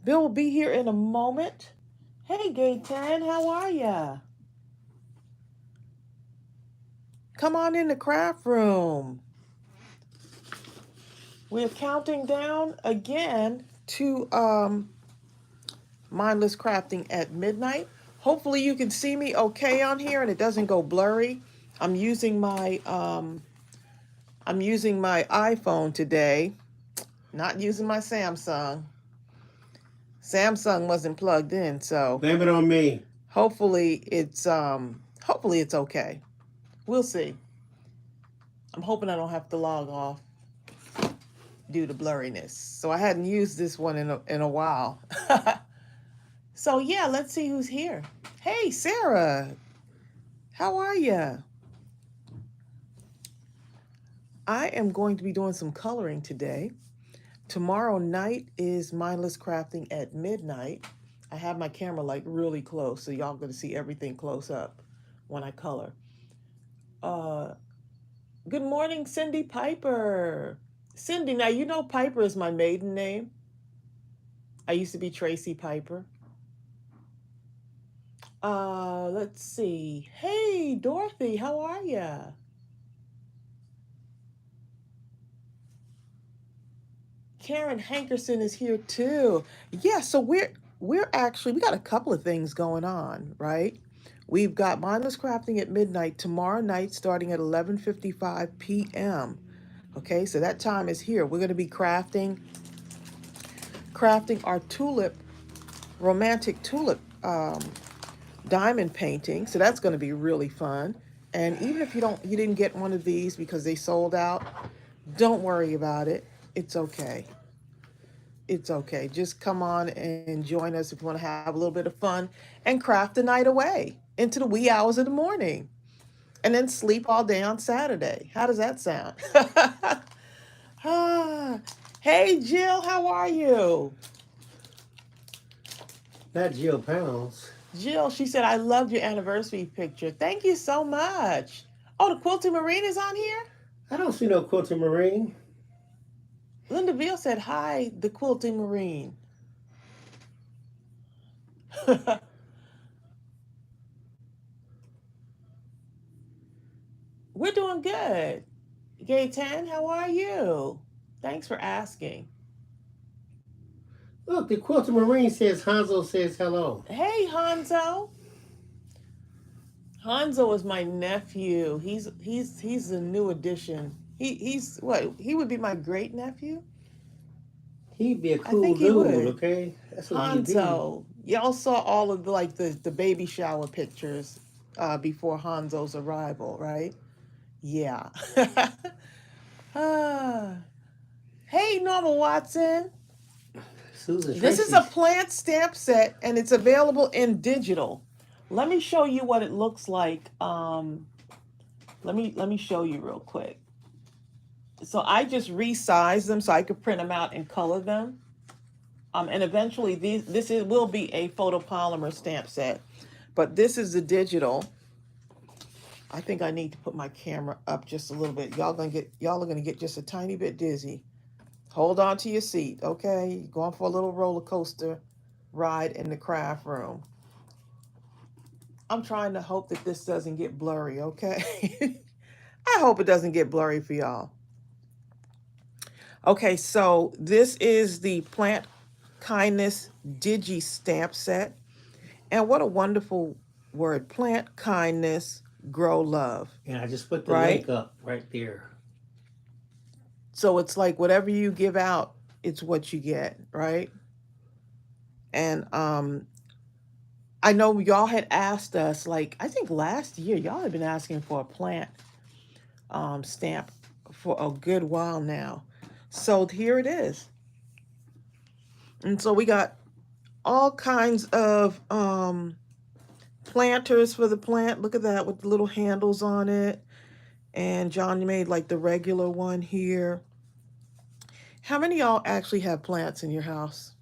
Bill will be here in a moment. Hey, Gaytan, how are ya? Come on in the craft room. We're counting down again to Mindless Crafting at midnight. Hopefully you can see me okay on here and it doesn't go blurry. I'm using my iPhone today, not using my Samsung. Samsung wasn't plugged in, so blame it on me. Hopefully it's okay. We'll see. I'm hoping I don't have to log off due to blurriness. So I hadn't used this one in a while. So yeah, let's see who's here. Hey, Sarah. How are you? I am going to be doing some coloring today. Tomorrow night is Mindless Crafting at midnight. I have my camera like really close, so y'all going to see everything close up when I color. Uh, Good morning, Cindy Piper. Cindy, now you know Piper is my maiden name. I used to be Tracey Piper. Let's see. Hey, Dorothy, how are ya? Karen Hankerson is here too. Yeah, so we're actually we got a couple of things going on, right? We've got Mindless Crafting at midnight tomorrow night starting at 11:55 p.m. Okay, so that time is here. We're going to be crafting our romantic tulip diamond painting. So that's going to be really fun. And even if you didn't get one of these because they sold out, don't worry about it. It's okay. It's okay. Just come on and join us if you want to have a little bit of fun and craft the night away into the wee hours of the morning and then sleep all day on Saturday. How does that sound? Ah, hey, Jill, how are you? Not Jill Pounds. Jill, she said, I loved your anniversary picture. Thank you so much. Oh, the Quilty Marine is on here? I don't see no Quilty Marine. Linda Veal said, hi, the Quilty Marine. We're doing good. Gaytan, how are you? Thanks for asking. Look, the Quilty Marine says Hanzo says hello. Hey, Hanzo. Hanzo is my nephew. He's a new addition. He's what? He would be my great nephew. He'd be a I cool think he dude, would. okay? That's what he'd be. Hanzo. Y'all saw all of the baby shower pictures before Hanzo's arrival, right? Yeah. Ah. Hey, Norma Watson. Susan This is a Tracy's. plant stamp set, and it's available in digital. Let me show you what it looks like. Let me show you real quick. So I just resized them so I could print them out and color them. And eventually will be a photopolymer stamp set, but this is the digital. I think I need to put my camera up just a little bit. Y'all are gonna get just a tiny bit dizzy. Hold on to your seat, okay? You're going for a little roller coaster ride in the craft room. I'm trying to hope that this doesn't get blurry, okay? I hope it doesn't get blurry for y'all. Okay, so this is the Plant Kindness Digi Stamp Set. And what a wonderful word. Plant kindness, grow love, And I just put the right? link up right there. So it's like whatever you give out, it's what you get, right? And I know y'all had asked us, like, I think last year, y'all had been asking for a plant stamp for a good while now. So here it is. And so we got all kinds of planters for the plant. Look at that with the little handles on it. And John made like the regular one here. How many of y'all actually have plants in your house?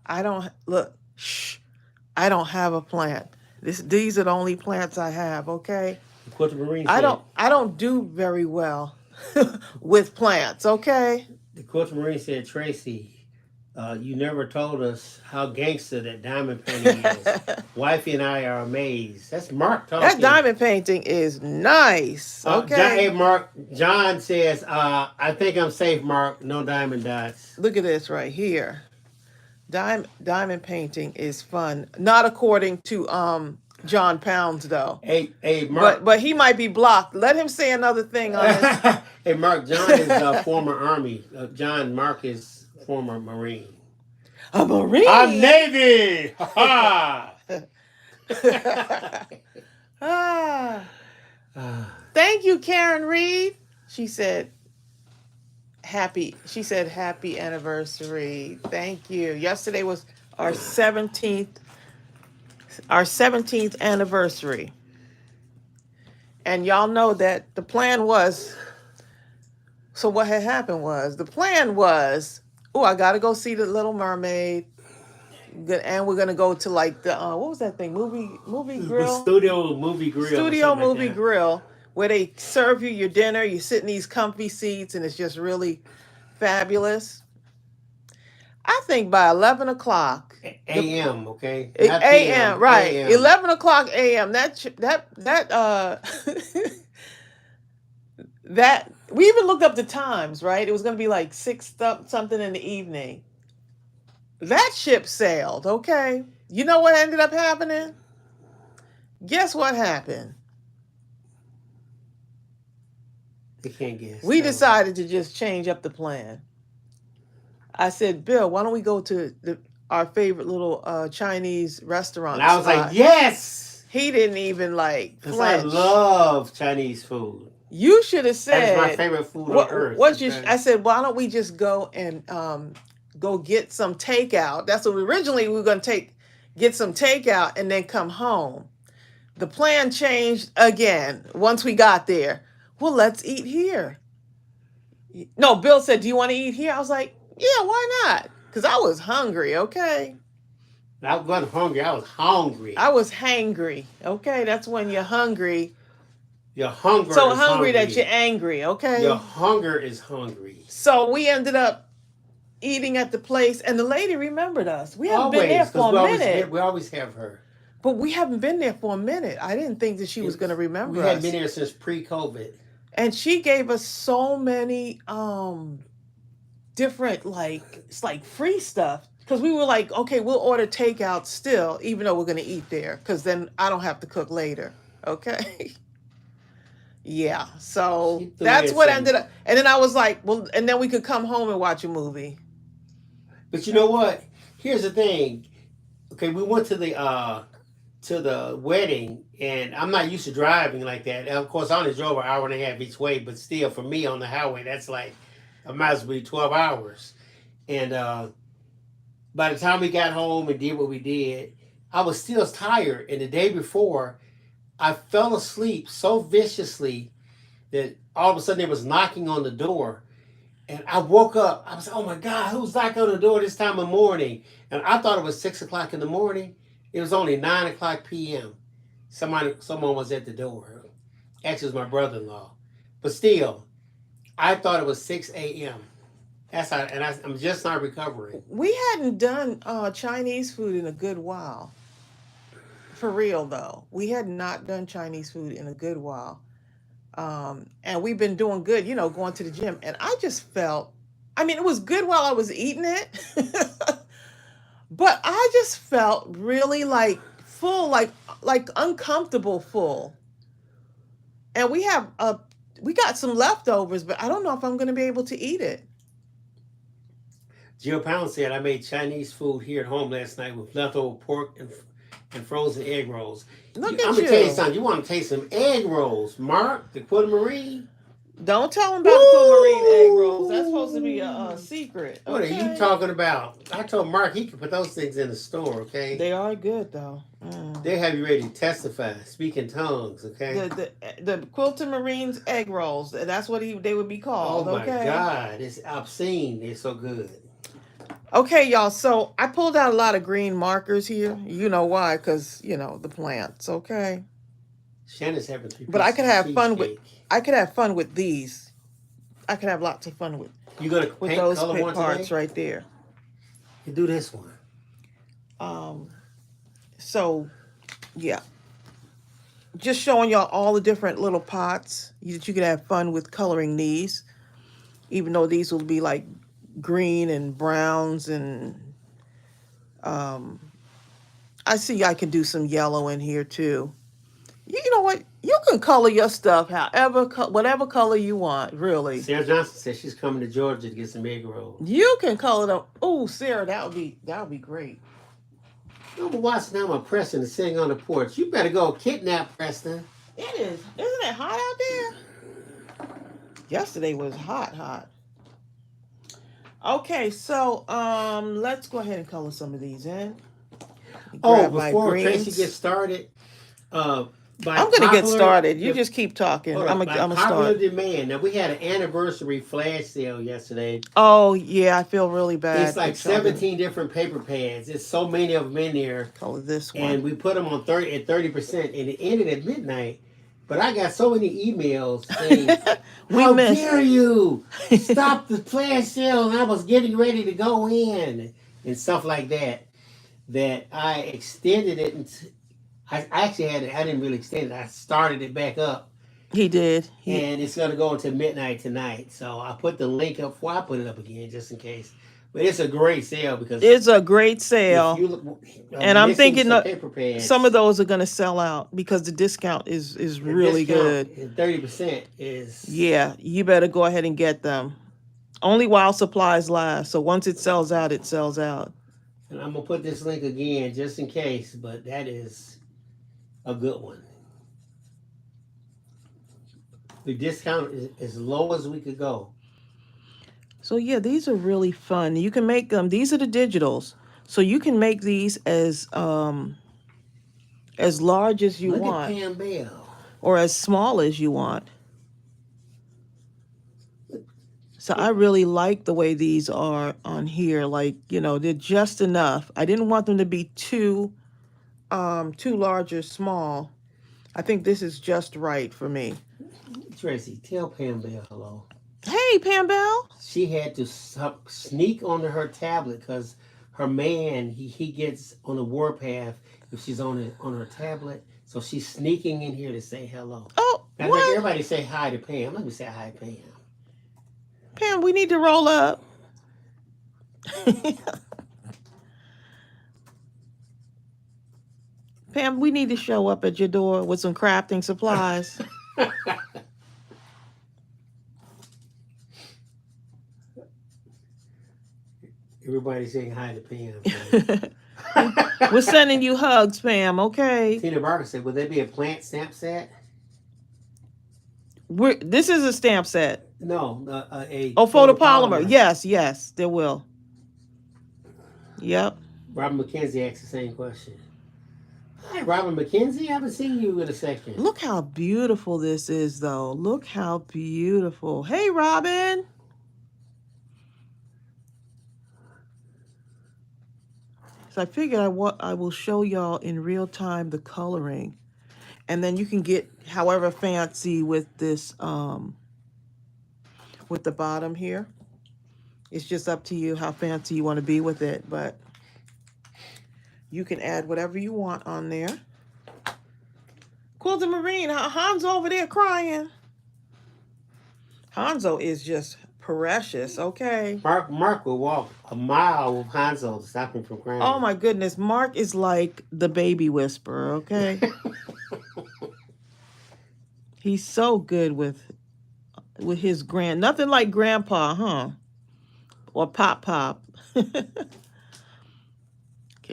I don't look. Shh. I don't have a plant. These are the only plants I have. Okay. The Quilty Marine I said. don't I don't do very well with plants. Okay. The Quilty Marine said, Tracy, You never told us how gangster that diamond painting is. Wifey and I are amazed. That's Mark talking. That diamond painting is nice. Okay. Hey, Mark. John says, I think I'm safe, Mark. No diamond dots. Look at this right here. Diamond painting is fun. Not according to John Pounds though. Hey, Mark. But he might be blocked. Let him say another thing on this. Hey, Mark. John is former Army. Mark is former Marine. A Marine. I'm Navy. Ha Thank you, Karen Reed. She said happy anniversary. Thank you. Yesterday was our 17th anniversary. And y'all know that the plan was, so what had happened was, the plan was, oh, I got to go see the Little Mermaid. And we're going to go to like the, what was that thing? Movie grill? Studio movie Grill, where they serve you your dinner. You sit in these comfy seats and it's just really fabulous. I think by 11 o'clock. a.m., okay? A.m., right. AM. 11 o'clock a.m. That we even looked up the times, right? It was going to be like 6 something in the evening. That ship sailed, okay? You know what ended up happening? Guess what happened? I can't guess. We decided to just change up the plan. I said, Bill, why don't we go to our favorite little Chinese restaurant? And I was like, yes! He didn't even like flinch. I love Chinese food. You should have said. That's my favorite food on earth. I said, why don't we just go and go get some takeout? That's what originally we were going to get some takeout and then come home. The plan changed again once we got there. Well, let's eat here. No, Bill said, do you want to eat here? I was like, yeah, why not? Because I was hungry, okay? I wasn't hungry. I was hungry. I was hangry, okay? That's when you're hungry. Your hunger so is hungry that you're angry, okay? Your hunger is hungry. So we ended up eating at the place, and the lady remembered us. We haven't been there for a minute. We always have her. But we haven't been there for a minute. I didn't think that she was going to remember us. We hadn't been there since pre-COVID. And she gave us so many different, it's like free stuff. Because we were like, okay, we'll order takeout still, even though we're going to eat there. Because then I don't have to cook later. Okay? Yeah. So that's what ended up. And then I was like, well, and then we could come home and watch a movie. But you know what? Here's the thing. Okay, we went to the wedding, and I'm not used to driving like that. And of course, I only drove an hour and a half each way, but still, for me on the highway, that's like, I might as well be 12 hours. And by the time we got home and did what we did, I was still tired. And the day before, I fell asleep so viciously that all of a sudden there was knocking on the door. And I woke up. I was like, oh my God, who's knocking on the door this time of morning? And I thought it was 6 o'clock in the morning. It was only 9 o'clock p.m. Someone was at the door. Actually, it was my brother-in-law. But still, I thought it was 6 a.m. I'm just not recovering. We hadn't done Chinese food in a good while. For real, though. We had not done Chinese food in a good while. And we've been doing good, going to the gym. And I just felt, it was good while I was eating it. But I just felt really full, like uncomfortable full. And we got some leftovers, but I don't know if I'm going to be able to eat it. Jill Pound said, I made Chinese food here at home last night with leftover pork and frozen egg rolls. I'm going to tell you something. You want to taste some egg rolls, Mark, the Aquamarine? Don't tell him about the Aquamarine egg rolls. That's supposed to be a secret. Okay? What are you talking about? I told Mark he could put those things in the store, okay? They are good, though. They have you ready to testify, speak in tongues, okay? The Quilter egg rolls. That's what they would be called, oh, my okay? God. It's obscene. They're so good. Okay, y'all. So I pulled out a lot of green markers here. You know why? Because, the plants, okay? Shannon's having 3 But I could have fun with... I could have fun with these. I could have lots of fun with those parts right there. You do this one. So yeah, just showing y'all all the different little pots that you can have fun with coloring these, even though these will be like green and browns and I see I can do some yellow in here too. You know what? You can color your stuff however, whatever color you want, really. Sarah Johnson says she's coming to Georgia to get some egg rolls. You can color them. Oh, Sarah, that would be great. I'm watching now. I'm Preston is sitting on the porch. You better go kidnap Preston. It is. Isn't it hot out there? Yesterday was hot. Okay, so let's go ahead and color some of these in. Before Tracey gets started, I'm gonna get started. You just keep talking. I'm gonna popular start. demand. Now we had an anniversary flash sale yesterday. Oh yeah, I feel really bad. It's like 17 different paper pads. There's so many of them in there. Color this one. And we put them on 30%, and it ended at midnight. But I got so many emails saying, "How dare you stop the flash sale?" And I was getting ready to go in and stuff like that. That I extended it, and I actually had it. I didn't really extend it. I started it back up. He did. And it's going to go until midnight tonight. So I put the link up before I put it up again, just in case. But it's a great sale because it's a great sale. And I'm thinking some of those are going to sell out because the discount is really good. 30% is. Yeah, you better go ahead and get them. Only while supplies last. So once it sells out, it sells out. And I'm going to put this link again just in case, but that is a good one. The discount is as low as we could go. So yeah, these are really fun. You can make them. These are the digitals. So you can make these as large as you want. Look at Pam Bell. Or as small as you want. So I really like the way these are on here. Like, they're just enough. I didn't want them to be too large or small. I think this is just right for me. Tracey, tell Pam Bell hello. Hey, Pam Bell. She had to sneak onto her tablet because her man, he gets on the warpath if she's on her tablet. So she's sneaking in here to say hello. Oh, I think everybody say hi to Pam. Let me say hi to Pam. Pam, we need to roll up. Pam, we need to show up at your door with some crafting supplies. Everybody's saying hi to Pam. We're sending you hugs, Pam, okay? Tina Barker said, would there be a plant stamp set? This is a stamp set. No, photopolymer. Yes, there will. Yep. Robin McKenzie asked the same question. Hi, Robin McKenzie. I haven't seen you in a second. Look how beautiful this is, though. Look how beautiful. Hey, Robin. So I figured I will show y'all in real time the coloring. And then you can get however fancy with this, with the bottom here. It's just up to you how fancy you want to be with it, but you can add whatever you want on there. Quilted Marine, Hanzo over there crying. Hanzo is just precious, okay? Mark will walk a mile with Hanzo to stop him from crying. Oh my goodness, Mark is like the baby whisperer, okay? He's so good with his nothing like grandpa, huh? Or pop. Okay,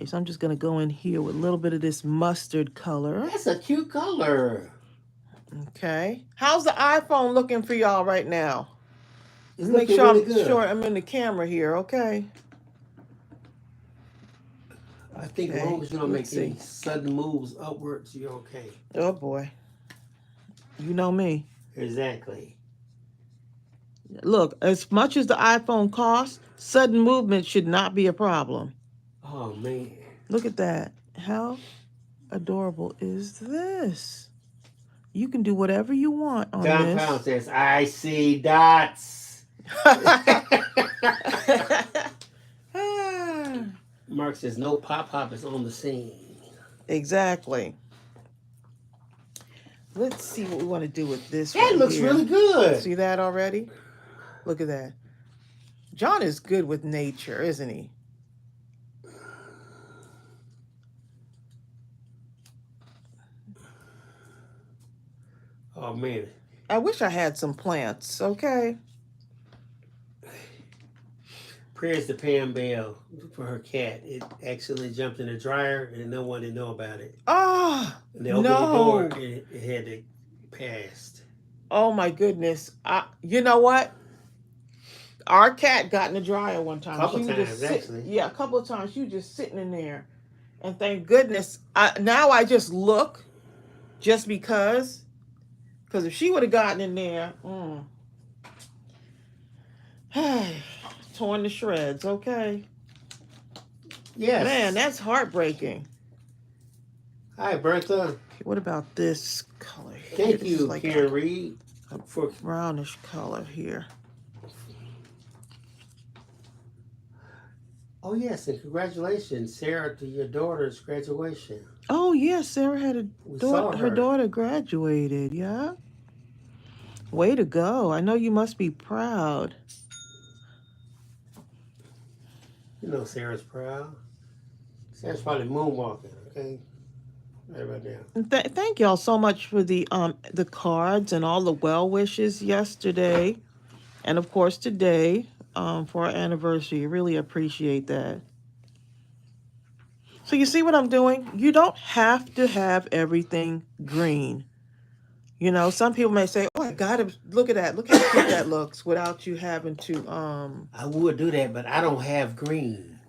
so I'm just gonna go in here with a little bit of this mustard color. That's a cute color. Okay. How's the iPhone looking for y'all right now? It's looking really good. Sure I'm in the camera here, okay? I think as long as you don't make any sudden moves upwards, you're okay. Oh boy. You know me. Exactly. Look, as much as the iPhone costs, sudden movement should not be a problem. Oh, man. Look at that. How adorable is this? You can do whatever you want on John this. Pound says, I see dots. Mark says, no pop is on the scene. Exactly. Let's see what we want to do with this That right looks here. really good. See that already? Look at that. John is good with nature, isn't he? Oh, man. I wish I had some plants, okay? Prayers to Pam Bell for her cat. It accidentally jumped in the dryer and no one didn't know about it. Oh, And they opened the door and it had to pass. Oh, my goodness. You know what? Our cat got in the dryer one time. A couple times, actually. Yeah, a couple of times. She was just sitting in there. And thank goodness, now I just look just because if she would have gotten in there, torn to shreds, okay? Yes. Man, that's heartbreaking. Hi, Bertha. Okay, what about this color here? Thank you, like Karen Reed. For brownish color here. Oh, yes, and congratulations, Sarah, to your daughter's graduation. Oh, yes, Sarah had her daughter graduated, yeah? Way to go. I know you must be proud. You know Sarah's proud. Sarah's probably moonwalking, okay? Right about now. Thank y'all so much for the cards and all the well wishes yesterday. And, of course, today. For our anniversary. Really appreciate that. So you see what I'm doing? You don't have to have everything green. You know, some people may say, oh, I gotta look at that. Look how cute that looks without you having to I would do that, but I don't have green.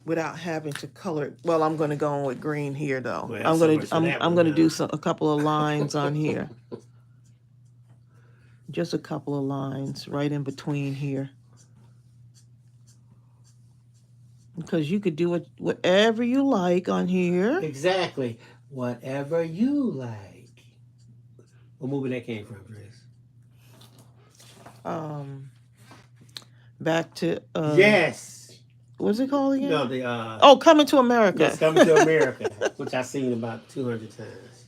Without having to color it. Well, I'm gonna go on with green here though. Well, I'm gonna do a couple of lines on here. Just a couple of lines right in between here. Because you could do whatever you like on here. Exactly. Whatever you like. What movie that came from, Trace? Back to... yes. What's it called again? No, Coming to America. Yes, Coming to America, which I've seen about 200 times.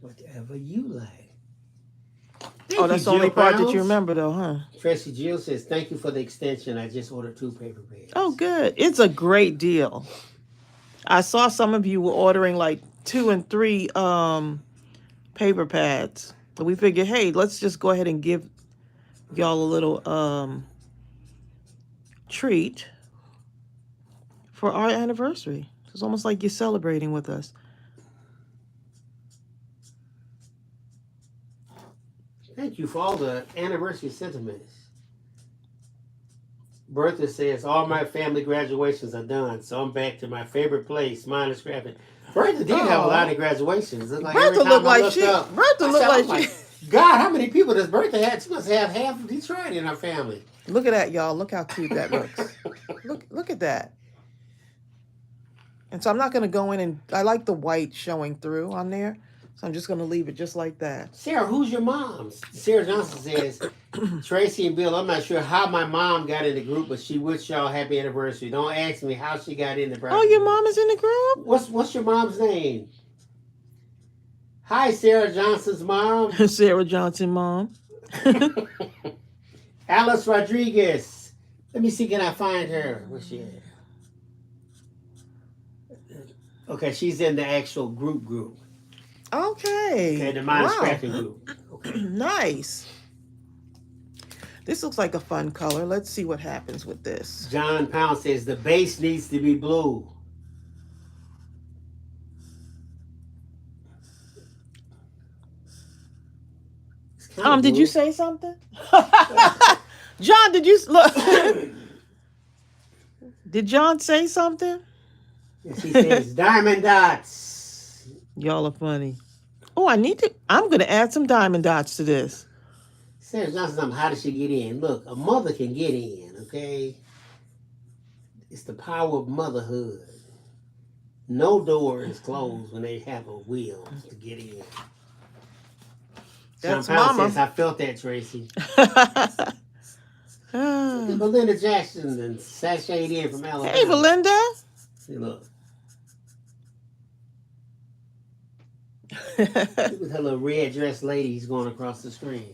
Whatever you like. That's the only part that you remember, though, huh? Tracy Jill says, thank you for the extension. I just ordered 2 paper bags. Oh, good. It's a great deal. I saw some of you were ordering like 2 and 3 paper pads. So we figured, hey, let's just go ahead and give y'all a little treat for our anniversary. It's almost like you're celebrating with us. Thank you for all the anniversary sentiments. Bertha says, all my family graduations are done, so I'm back to my favorite place, Mindless Crafting. Bertha did have a lot of graduations. Like Bertha looked like she... God, how many people does Bertha have? She must have half of Detroit in her family. Look at that, y'all. Look how cute that looks. Look at that. And so I'm not going to go in and... I like the white showing through on there. So I'm just going to leave it just like that. Sarah, who's your mom? Sarah Johnson says, Tracy and Bill, I'm not sure how my mom got in the group, but she wished y'all happy anniversary. Don't ask me how she got in the group. Oh, your mom is in the group? What's your mom's name? Hi, Sarah Johnson's mom. Sarah Johnson mom. Alice Rodriguez. Let me see, can I find her? Where's she at? Okay, she's in the actual group. Okay, the Mindless Crafting group. Okay. Nice. This looks like a fun color. Let's see what happens with this. John Pound says the base needs to be blue. Did you say something? John, did you look? Did John say something? Yes, he says diamond dots. Y'all are funny. Oh, I'm going to add some diamond dots to this. Sarah Johnson, how did she get in? Look, a mother can get in, okay? It's the power of motherhood. No door is closed when they have a will to get in. That's John Powell Mama. says, I felt that, Tracy. Look at Belinda Jackson and sashayed in from Alabama. Hey, Belinda. See, look. Look at her little red dressed ladies going across the screen.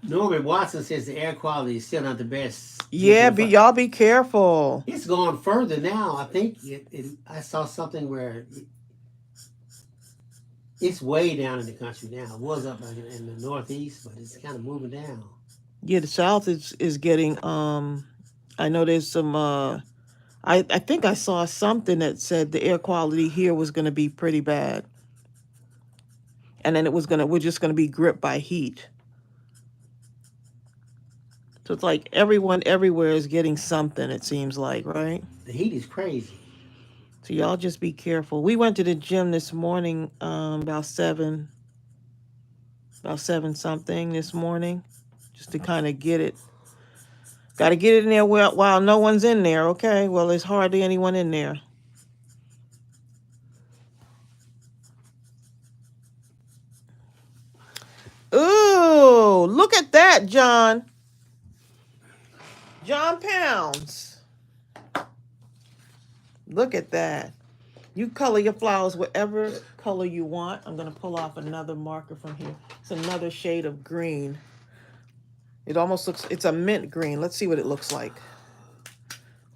Norman Watson says the air quality is still not the best. Yeah, y'all be careful. It's gone further now. I think I saw something where it's way down in the country now. It was up in the Northeast, but it's kind of moving down. Yeah, the South is getting. I know there's some. I think I saw something that said the air quality here was going to be pretty bad, and then we're just going to be gripped by heat. So it's like everyone everywhere is getting something, it seems like, right? The heat is crazy. So y'all just be careful. We went to the gym this morning, about 7 something this morning, just to kind of get it. Got to get it in there while no one's in there, okay? Well, there's hardly anyone in there. Ooh, look at that, John. John Pounds. Look at that. You color your flowers whatever color you want. I'm going to pull off another marker from here. It's another shade of green. It almost looks, it's a mint green. Let's see what it looks like.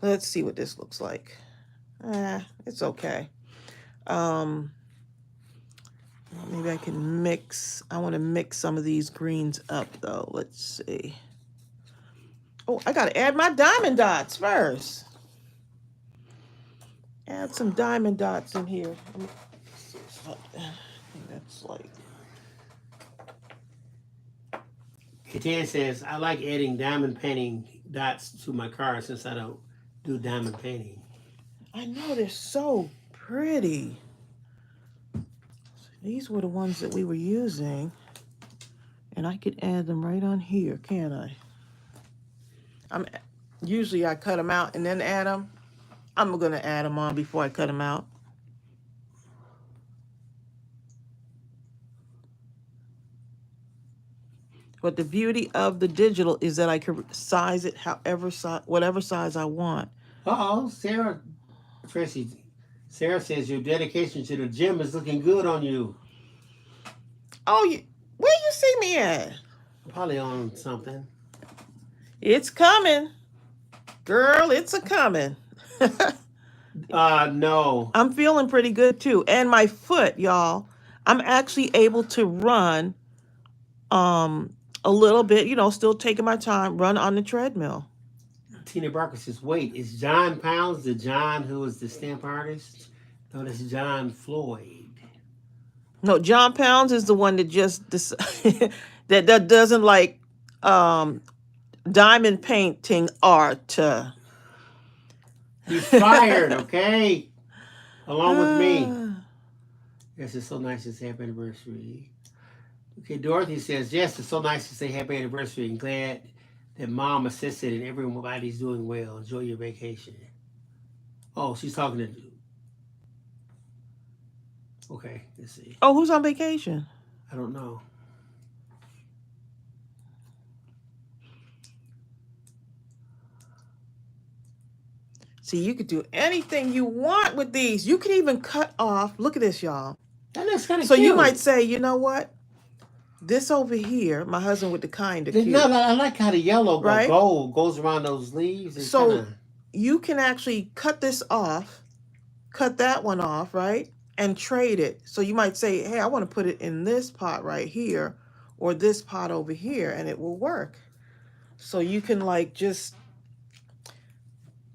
Let's see what this looks like. It's okay. Maybe I can mix. I want to mix some of these greens up, though. Let's see. Oh, I got to add my diamond dots first. Add some diamond dots in here. I think that's like... Katan says, I like adding diamond painting dots to my car since I don't do diamond painting. I know, they're so pretty. These were the ones that we were using. And I could add them right on here, can't I? Usually I cut them out and then add them. I'm going to add them on before I cut them out. But the beauty of the digital is that I can size it whatever size I want. Sarah, Tracey, Sarah says your dedication to the gym is looking good on you. Oh, where you see me at? Probably on something. It's coming. Girl, it's a-coming. No. I'm feeling pretty good, too. And my foot, y'all, I'm actually able to run a little bit, still taking my time, run on the treadmill. Tina Barker says, wait, is John Pounds the John who is the stamp artist? No, that's John Floyd. No, John Pounds is the one that just that doesn't like diamond painting art. He's fired, okay? Along with me. Yes, it's so nice to say happy anniversary. Okay, Dorothy says, yes, it's so nice to say happy anniversary and glad that Mom assisted and everybody's doing well. Enjoy your vacation. Oh, she's talking to... Okay, let's see. Oh, who's on vacation? I don't know. See, you could do anything you want with these. You could even cut off. Look at this, y'all. That looks kind of cute. So cute. You might say, you know what? This over here, my husband with the kind of cute. No, I like how the yellow gold goes around those leaves. It's so you can actually cut this off, cut that one off, right? And trade it. So you might say, hey, I want to put it in this pot right here or this pot over here, and it will work. So you can just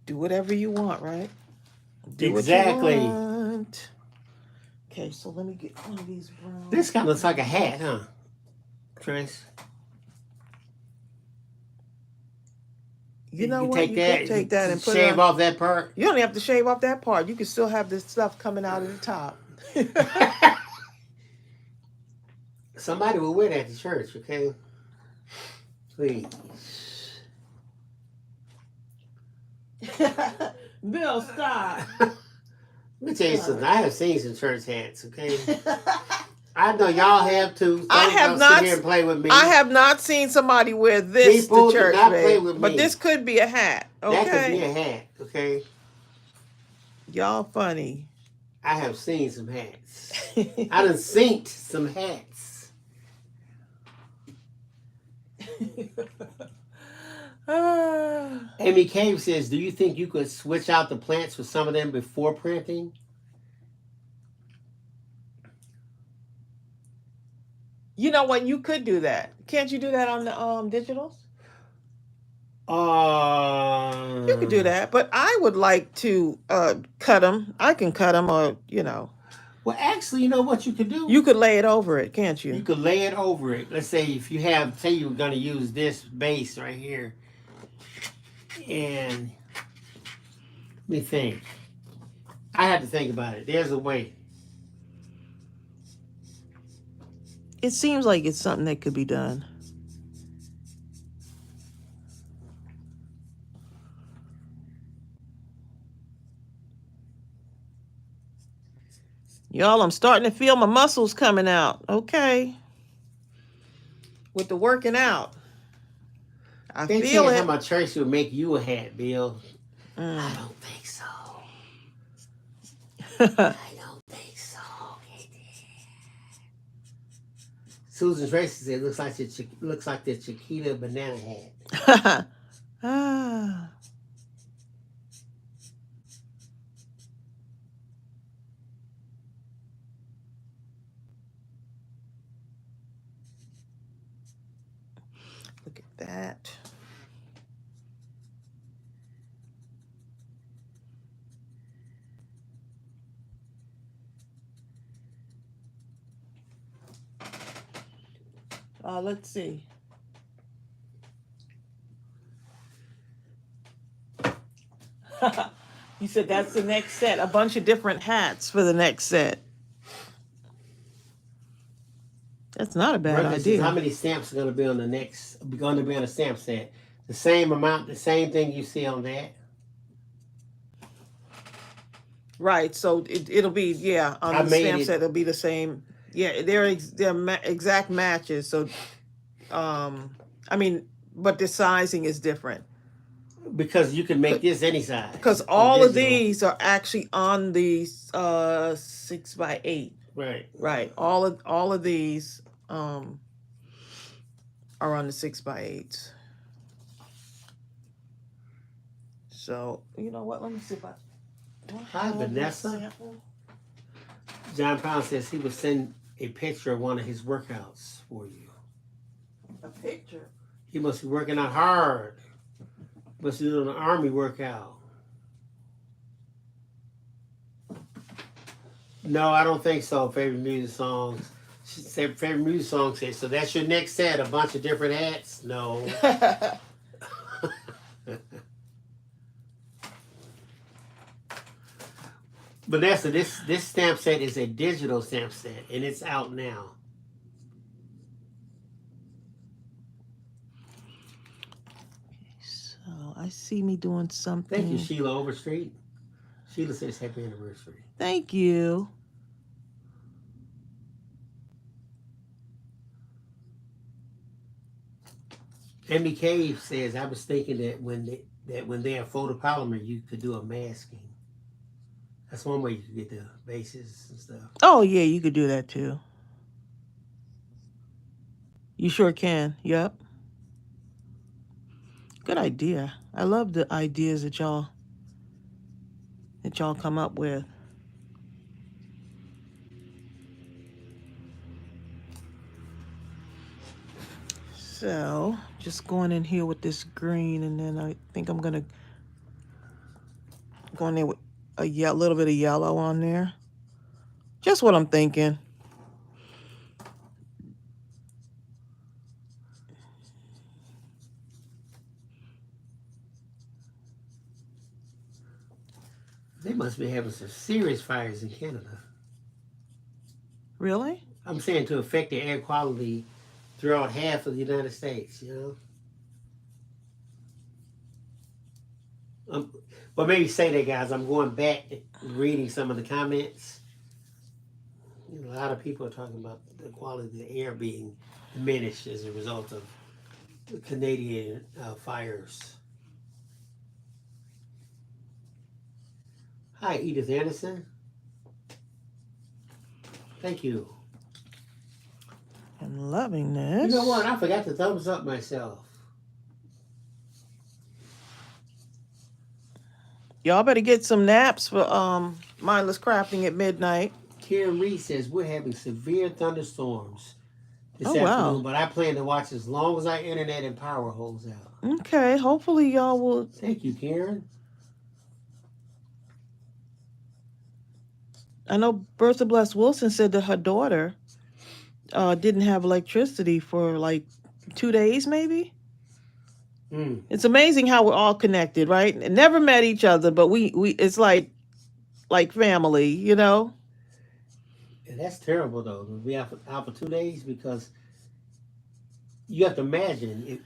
do whatever you want, right? Do exactly. What you want. Okay, so let me get one of these brown. This kind of looks like a hat, huh? Trace. You know what? You can take that and put shave off that part. You don't have to shave off that part. You can still have this stuff coming out of the top. Somebody will wear that to church, okay? Please. Bill, stop. Let me tell you something. I have seen some church hats, okay? I know y'all have to. I have don't not. sit here and play with me. I have not seen somebody wear this People to church, do not play babe. with But me. this could be a hat. Okay. That could be a hat. Okay. Y'all funny. I have seen some hats. I done seen some hats. Amy Cave says, do you think you could switch out the plants for some of them before printing? You know what? You could do that. Can't you do that on the digitals? You could do that, but I would like to cut them. I can cut them, or Well, actually, you know what you could do? you could lay it over it, can't you? You could lay it over it. Let's say if you have, say you were going to use this base right here. And let me think. I had to think about it. There's a way. It seems like it's something that could be done. Y'all, I'm starting to feel my muscles coming out. Okay. With the working out. I They feel tell it. how my Tracey would make you a hat, Bill. Mm. I don't think so. I don't think so. Susan Tracy said, looks like the Chiquita banana hat. Ah. Look at that. Let's see. You said that's the next set. A bunch of different hats for the next set. That's not a bad Ruckus idea. says, how many stamps are going to be on the next? Going to be on a stamp set? The same amount, the same thing you see on that. Right. So it'll be on the stamp set. It'll be the same. Yeah, they're exact matches. So, but the sizing is different. Because you can make this any size. Because all of these are actually on the 6x8. Right. Right. All of these are on the 6x8s. So you know what? Let me see if I. Hi, Vanessa. John Pound says he would send a picture of one of his workouts for you. A picture? He must be working out hard. Must be doing an army workout. No, I don't think so. Favorite music songs. She said favorite music song says, so that's your next set, a bunch of different hats? No. Vanessa, this stamp set is a digital stamp set, and it's out now. So I see me doing something. Thank you, Sheila Overstreet. Sheila says happy anniversary. Thank you. Emmy Cave says, I was thinking that when they have photopolymer, you could do a masking. That's one way you could get the bases and stuff. Oh, yeah, you could do that too. You sure can. Yep. Good idea. I love the ideas that y'all come up with. So, just going in here with this green, and then I think I'm going to go in there with a little bit of yellow on there. Just what I'm thinking. They must be having some serious fires in Canada. Really? I'm saying to affect the air quality throughout half of the United States, you know? But maybe say that, guys. I'm going back reading some of the comments. A lot of people are talking about the quality of the air being diminished as a result of the Canadian fires. Hi, Edith Anderson. Thank you. I'm loving this. You know what? I forgot to thumbs up myself. Y'all better get some naps for mindless crafting at midnight. Karen Reed says we're having severe thunderstorms this Oh, wow. afternoon, but I plan to watch as long as our internet and power holds out. Okay, hopefully y'all will. Thank you, Karen. I know Bertha Bless Wilson said that her daughter didn't have electricity for like 2 days, maybe. It's amazing how we're all connected, right? And never met each other, but we it's like family, you know. And that's terrible though to be out for 2 days, because you have to imagine if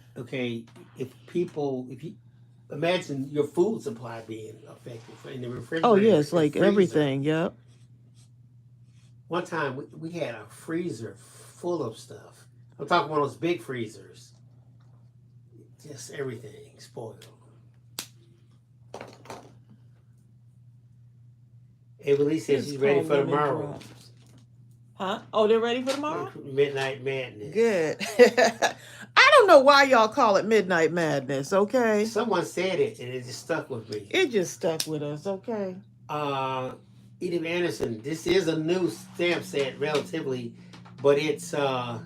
you imagine your food supply being affected in the refrigerator. Oh yes, and like freezer. everything. Yep. One time we had a freezer full of stuff. I'm talking one of those big freezers. Just everything spoiled. Ava says she's ready for tomorrow. Huh? Oh, they're ready for tomorrow? Midnight Madness. Good. I don't know why y'all call it Midnight Madness, okay? Someone said it and it just stuck with me. It just stuck with us, okay? Edith Anderson, this is a new stamp set relatively, but it's oh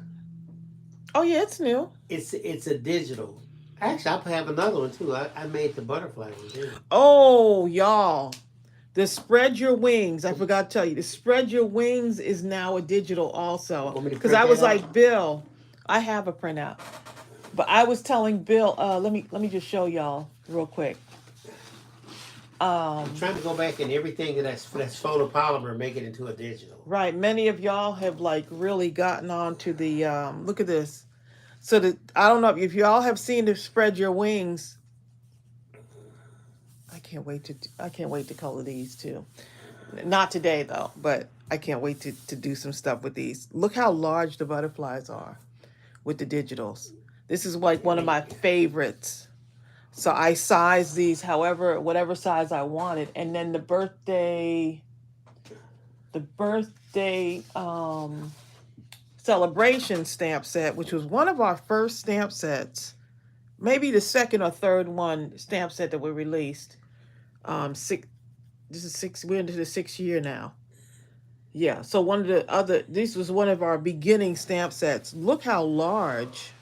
yeah, it's new. It's a digital. Actually, I have another one too. I made the butterfly one too. Oh, y'all. The Spread Your Wings. I forgot to tell you. The Spread Your Wings is now a digital also. Because I was like, Bill, I have a printout. But I was telling Bill, let me just show y'all real quick. I'm trying to go back and everything that's photopolymer, make it into a digital. Right. Many of y'all have like really gotten on to the look at this. So I don't know if y'all have seen the Spread Your Wings. I can't wait to color these too. Not today though, but I can't wait to do some stuff with these. Look how large the butterflies are with the digitals. This is like one of my favorites. So I sized these whatever size I wanted. And then the birthday celebration stamp set, which was one of our first stamp sets, maybe the second or third one stamp set that we released. We're into the 6th year now. Yeah, so this was one of our beginning stamp sets. Look how large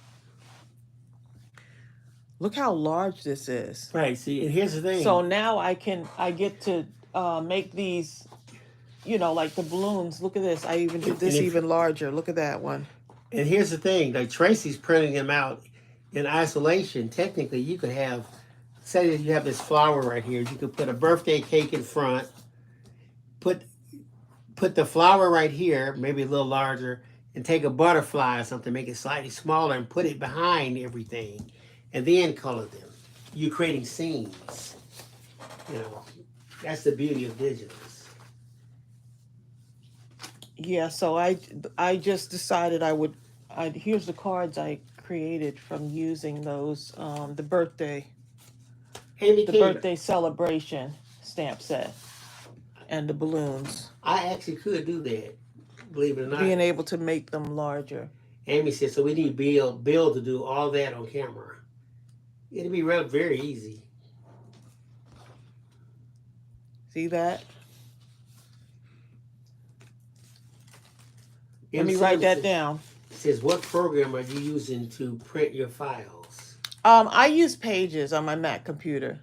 this is. Right, see, and here's the thing. So now I get to make these, like the balloons. Look at this. I even did this even larger. Look at that one. And here's the thing. Like Tracey's printing them out in isolation. Technically, you could have, say that you have this flower right here. You could put a birthday cake in front. Put the flower right here, maybe a little larger, and take a butterfly or something, make it slightly smaller, and put it behind everything, and then color them. You're creating scenes. That's the beauty of digitals. Yeah, so I just decided here's the cards I created from using those, the birthday celebration stamp set and the balloons. I actually could do that, believe it or not. Being able to make them larger. Amy said, so we need Bill to do all that on camera. It'll be very easy. See that? Let me write that down. It says, what program are you using to print your files? I use Pages on my Mac computer.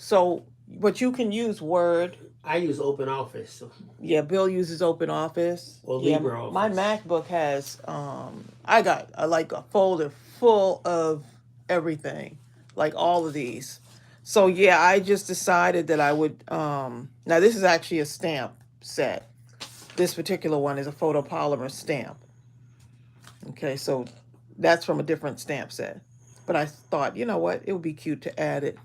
But you can use Word. I use OpenOffice. Yeah, Bill uses OpenOffice. Or LibreOffice. My MacBook has, I got a folder full of everything, like all of these. So yeah, I just decided that I would, now this is actually a stamp set. This particular one is a photopolymer stamp. Okay, so that's from a different stamp set. But I thought, you know what, it would be cute to add it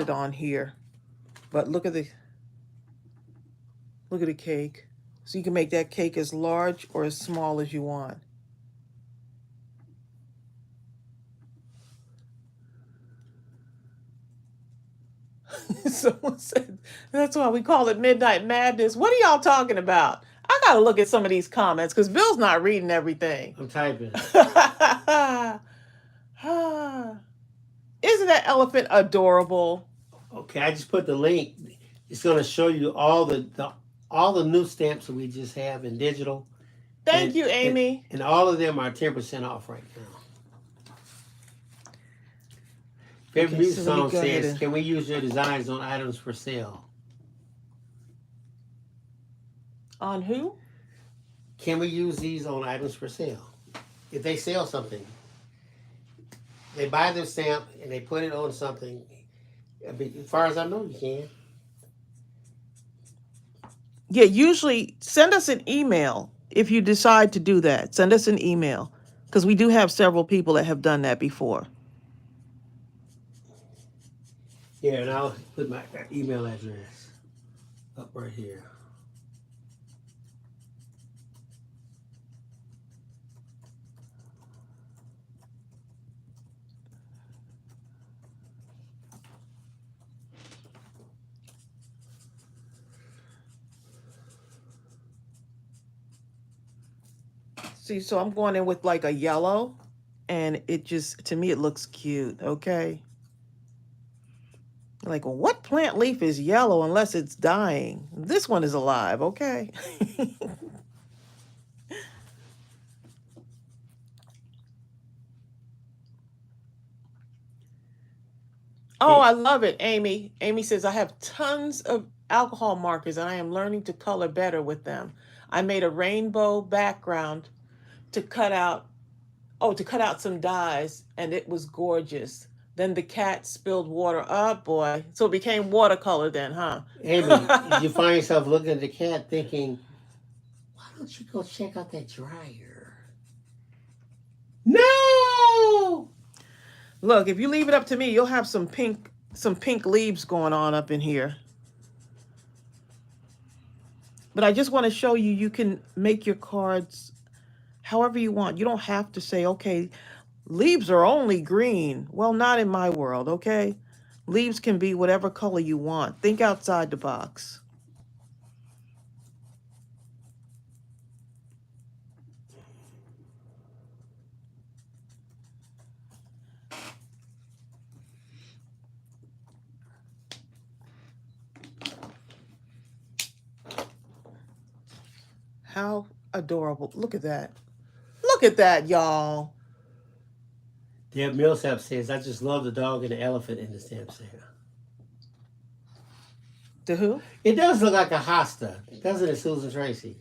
on here. But look at the cake. So you can make that cake as large or as small as you want. Someone said, that's why we call it Midnight Madness. What are y'all talking about? I got to look at some of these comments because Bill's not reading everything. I'm typing. Isn't that elephant adorable? Okay, I just put the link. It's going to show you all the new stamps that we just have in digital. Thank you, Amy. And all of them are 10% off right now. Favorite music song says, can we use your designs on items for sale? On who? Can we use these on items for sale? If they sell something, they buy their stamp and they put it on something. As far as I know, you can. Yeah, usually send us an email if you decide to do that. Send us an email because we do have several people that have done that before. Yeah, and I'll put my email address up right here. See, so I'm going in with like a yellow, and it just, to me, it looks cute, okay? Like, well, what plant leaf is yellow unless it's dying? This one is alive, okay? Oh, I love it, Amy. Amy says, I have tons of alcohol markers and I am learning to color better with them. I made a rainbow background to cut out some dyes, and it was gorgeous. Then the cat spilled water. Oh boy. So it became watercolor then, huh? Amy, did you find yourself looking at the cat thinking, why don't you go check out that dryer? No! Look, if you leave it up to me, you'll have some pink leaves going on up in here. But I just want to show you, you can make your cards however you want. You don't have to say, okay, leaves are only green. Well, not in my world, okay? Leaves can be whatever color you want. Think outside the box. How adorable. Look at that. Look at that, y'all. Deb Millsap says, I just love the dog and the elephant in the stamp set. The who? It does look like a hosta, doesn't it, Susan Tracy?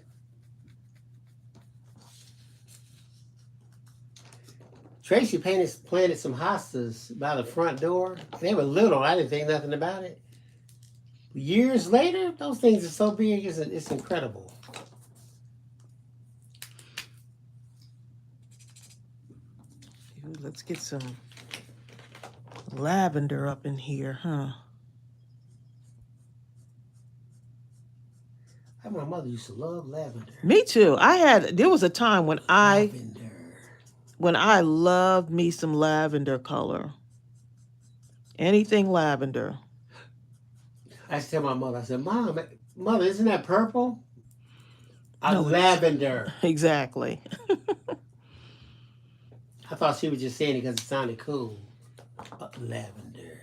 Tracy planted some hostas by the front door. They were little. I didn't think nothing about it. Years later, those things are so big, it's incredible. Let's get some lavender up in here, huh? My mother used to love lavender. Me too. There was a time when I loved me some lavender color. Anything lavender. I used to tell my mother, I said, Mother, isn't that purple? No, lavender. Exactly. I thought she was just saying it because it sounded cool. Lavender.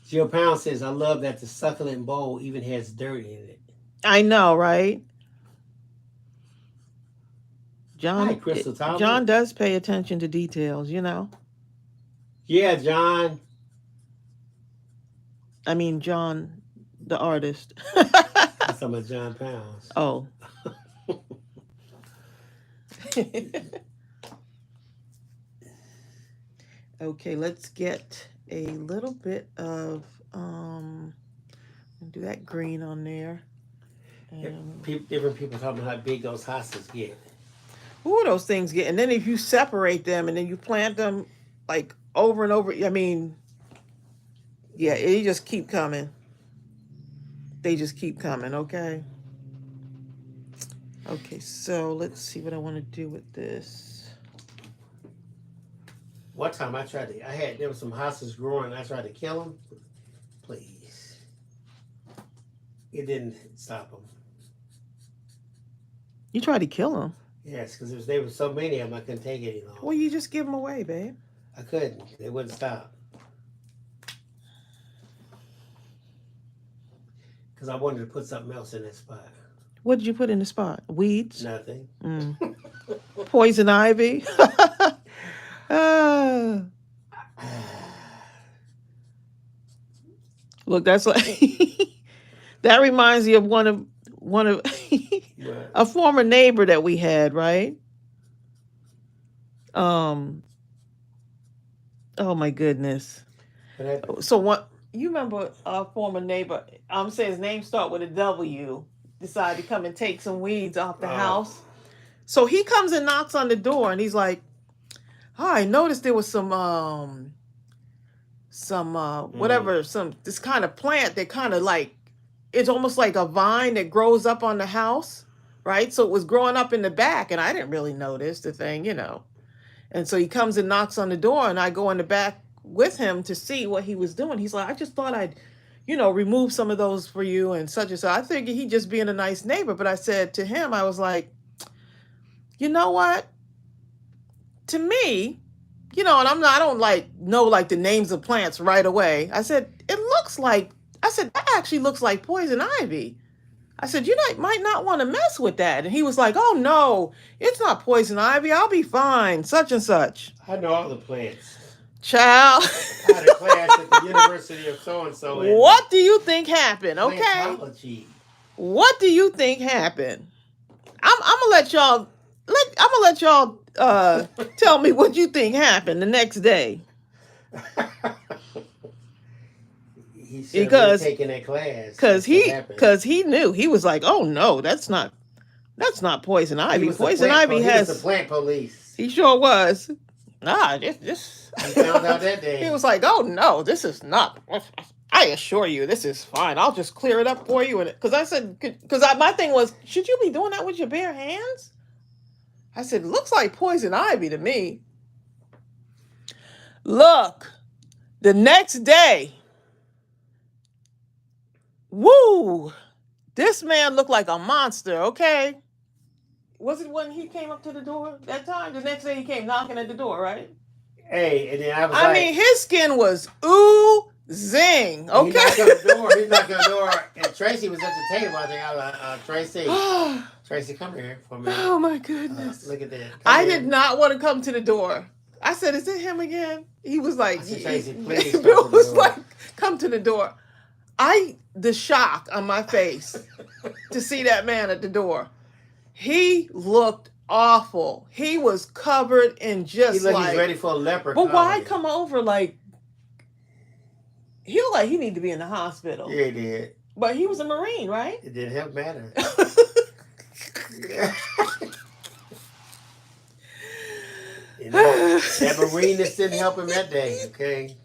Jill Pound says, I love that the succulent bowl even has dirt in it. I know, right? Hi, Crystal Thomas. John does pay attention to details, you know. Yeah, John. I mean, John, the artist. I'm talking about John Pounds. Oh. Okay, let's get a little bit of do that green on there. Different people talking about how big those hostas get. Ooh, those things get, and then if you separate them and then you plant them like over and over, I mean, Yeah, they just keep coming. They just keep coming, okay? Okay, so let's see what I want to do with this. One time there was some hostas growing. I tried to kill them. Please. It didn't stop them. You tried to kill them? Yes, because there was so many of them, I couldn't take it any longer. Well, you just give them away, babe. I couldn't. They wouldn't stop. Because I wanted to put something else in that spot. What did you put in the spot? Weeds? Nothing. Poison ivy? Ah. Look, that's like that reminds me of one of a former neighbor that we had, right? Oh my goodness. So what you remember a former neighbor, I'm saying his name start with a W, decided to come and take some weeds off the house. So he comes and knocks on the door and he's like, oh, I noticed there was some this kind of plant that kind of like, it's almost like a vine that grows up on the house, right? So it was growing up in the back and I didn't really notice the thing, you know. And so he comes and knocks on the door and I go in the back with him to see what he was doing. He's like, I just thought I'd, remove some of those for you and such and so. I figured he'd just being a nice neighbor. But I said to him, I was like, you know what? To me, and I don't know the names of plants right away. I said, that actually looks like poison ivy. I said, might not want to mess with that. And he was like, oh no, it's not poison ivy. I'll be fine, such and such. I know all the plants. Child. I had a class at the University of so-and-so. What do you think happened? Okay. Plantology. What do you think happened? I'm gonna let y'all tell me what you think happened the next day. He said taking that class. Because he knew. He was like, oh no, that's not poison ivy. Poison ivy has the plant police. He sure was. Just he found out that day. He was like, oh no, this is not. I assure you, this is fine. I'll just clear it up for you. Because I said, my thing was, should you be doing that with your bare hands? I said, looks like poison ivy to me. Look, the next day, woo, this man looked like a monster, okay? Was it when he came up to the door that time? The next day he came knocking at the door, right? Hey, and then I mean, his skin was oozing, okay? He knocked on the door, and Tracey was at the table. I think I was like, Tracey, come here for a minute. Oh, my goodness. Look at that. I did not want to come to the door. I said, is it him again? He was like, Tracey, please come Bill to the was door. like, come to the door. The shock on my face to see that man at the door. He looked awful. He was covered in just he looked he's ready for a leopard. But why come over he looked like he needed to be in the hospital. Yeah, he did. But he was a Marine, right? It didn't help matter. That Marineness didn't help him that day, okay?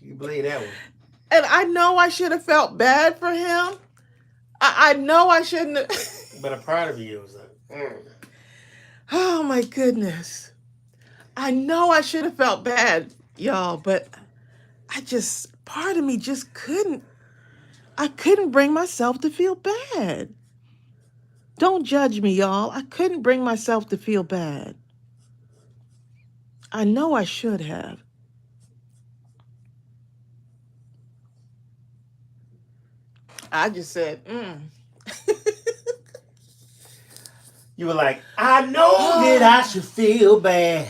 You believe that one. And I know I should have felt bad for him. I know I shouldn't have. But I'm proud of you. Oh, my goodness. I know I should have felt bad, y'all, but part of me just couldn't. I couldn't bring myself to feel bad. Don't judge me, y'all. I couldn't bring myself to feel bad. I know I should have. I just said, You were like, I know that I should feel bad,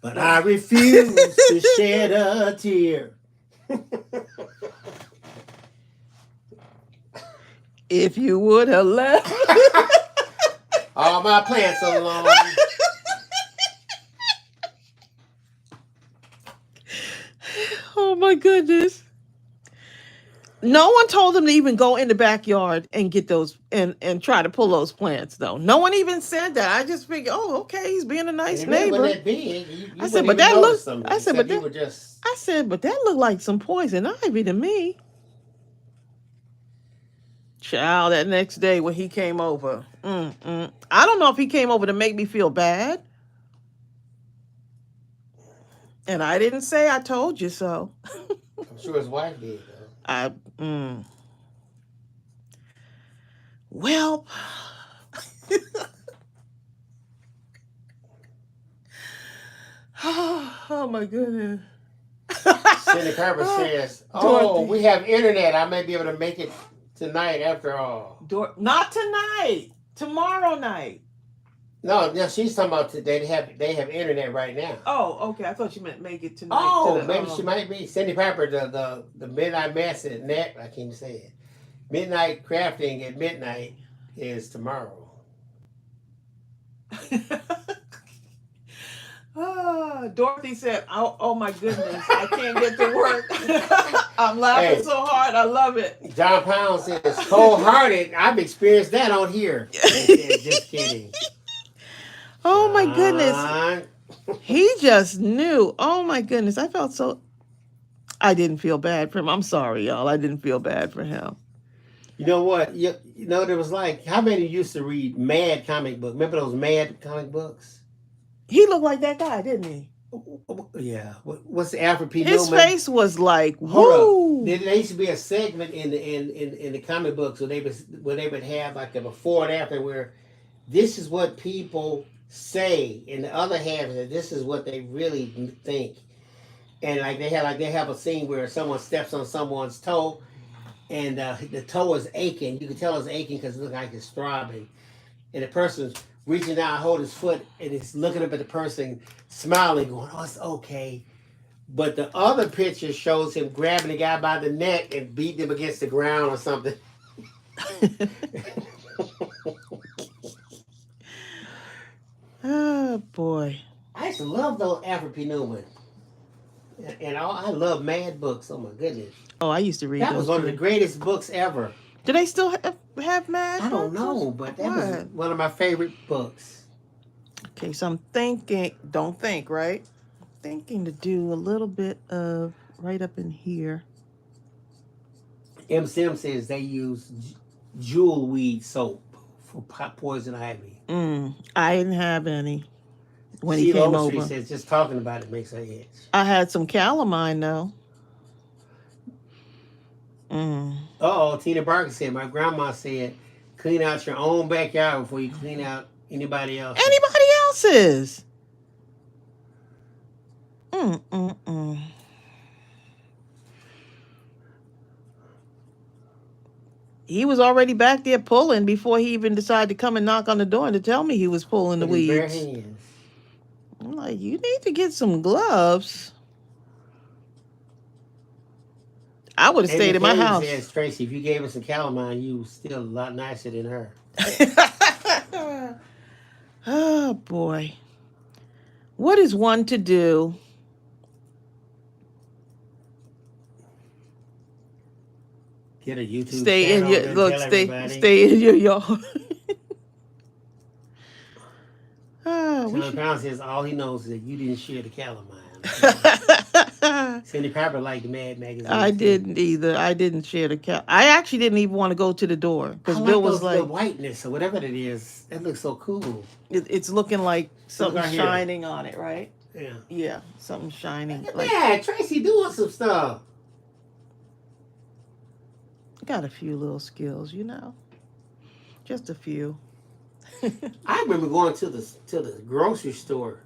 but I refuse to shed a tear. If you would have left all my plants alone. Oh my goodness. No one told him to even go in the backyard and get those and try to pull those plants though. No one even said that. I just figured, oh, okay, he's being a And nice it really wasn't neighbor. that big. You I said, wouldn't but even that notice looked. some of I it, said, but except you that. were just. I said, but that looked like some poison ivy to me. Child, that next day when he came over, I don't know if he came over to make me feel bad, and I didn't say I told you so. I'm sure his wife did though. I well, oh my goodness. Cindy Carver says, "Oh, Dorothy. we have internet. I may be able to make it tonight after all." Not tonight. Tomorrow night. No, she's talking about today. They have internet right now. Oh, okay. I thought you meant make it tonight. Oh, maybe she might be Cindy Piper. The midnight mass at net. I can't even say it. Midnight crafting at midnight is tomorrow. Dorothy said, oh my goodness, I can't get to work. I'm laughing so hard. I love it. John Pound says, cold-hearted. I've experienced that on here. Just kidding. Oh my goodness. He just knew. Oh my goodness. I didn't feel bad for him. I'm sorry, y'all. I didn't feel bad for him. You know what? You know, there was like, how many used to read Mad comic books? Remember those Mad comic books? He looked like that guy, didn't he? Yeah. What's the Alfred P. His Newman? face was like, whoa. There used to be a segment in the comic books where they would have like a before and after where this is what people say, and the other half is this is what they really think. And like they have a scene where someone steps on someone's toe, and the toe is aching. You can tell it's aching because it looks like it's throbbing, and the person's reaching down, hold his foot, and he's looking up at the person, smiling, going, "Oh, it's okay." But the other picture shows him grabbing the guy by the neck and beating him against the ground or something. Oh boy! I used to love those Alfred P. Newman, and I love Mad books. Oh my goodness! Oh, I used to read. That was one of the greatest books ever. Do they still have Mad? I don't know, but that was one of my favorite books. Okay, so I'm thinking. Don't think, right? Thinking to do a little bit of right up in here. M. Sim says they use jewel weed soap for poison ivy. I didn't have any when he came over. Says just talking about it makes her itch. I had some calamine though. Tina Barker said, my grandma said, clean out your own backyard before you clean out anybody else's. Anybody else's? He was already back there pulling before he even decided to come and knock on the door and to tell me he was pulling the weeds. Bare hands. I'm like, you need to get some gloves. I would have stayed in my house. Says, Tracey, if you gave us some calamine, you was still a lot nicer than her. Oh boy. What is one to do? Get a YouTube stay in channel. your look. Stay in your yard. John Pound says all he knows is that you didn't share the calamine. Cindy Piper liked the Mad magazine. I didn't either. I didn't share the I actually didn't even want to go to the door because Bill was like, the whiteness or whatever it is. That looks so cool. It's looking like something shining on it, right? Yeah. Yeah, something shining. Yeah, Tracey doing some stuff. Got a few little skills, you know, just a few. I remember going to the grocery store,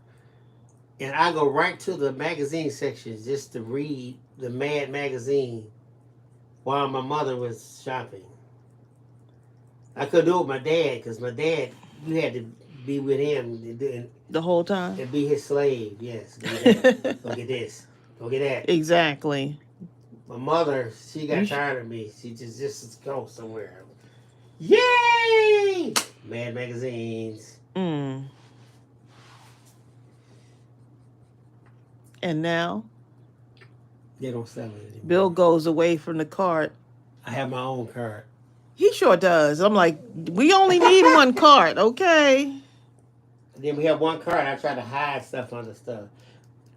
and I go right to the magazine section just to read the Mad magazine while my mother was shopping. I couldn't do it with my dad because my dad, you had to be with him the whole time and be his slave. Yes, go get this, go get that. Exactly. My mother, she got tired of me. She just go somewhere. Yay! Mad magazines. And now they don't sell it anymore. Bill goes away from the cart I have my own cart. He sure does. I'm like, we only need one cart, okay? Then we have one cart. I try to hide stuff under stuff.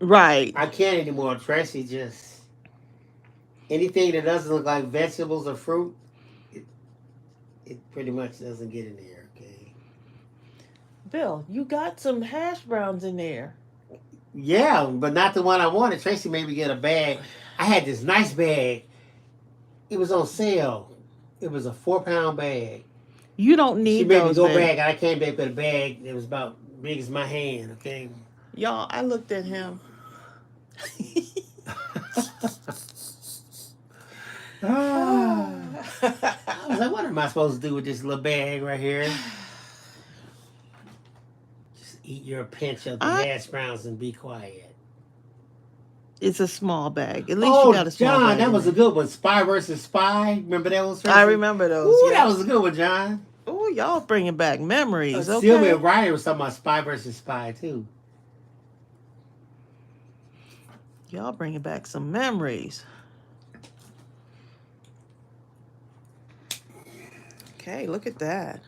Right. I can't anymore. Tracy just anything that doesn't look like vegetables or fruit, it pretty much doesn't get in there. Okay. Bill, you got some hash browns in there. Yeah, but not the one I wanted. Tracy made me get a bag. I had this nice bag. It was on sale. It was a 4-pound bag. You don't She need made me those, go man. back, and I came back with a bag that was about big as my hand. Okay. Y'all, I looked at him. I was like, what am I supposed to do with this little bag right here? Just eat your pinch of the hash browns and be quiet. It's a small bag. At least Oh, you got a small John, bag. that was a good one. Spy versus Spy. Remember that one? I remember those. Ooh, yes. that was a good one, John. Oh, y'all bringing back memories. Okay. Sylvia Ryder was talking about Spy versus Spy, too. Y'all bringing back some memories. Okay, look at that.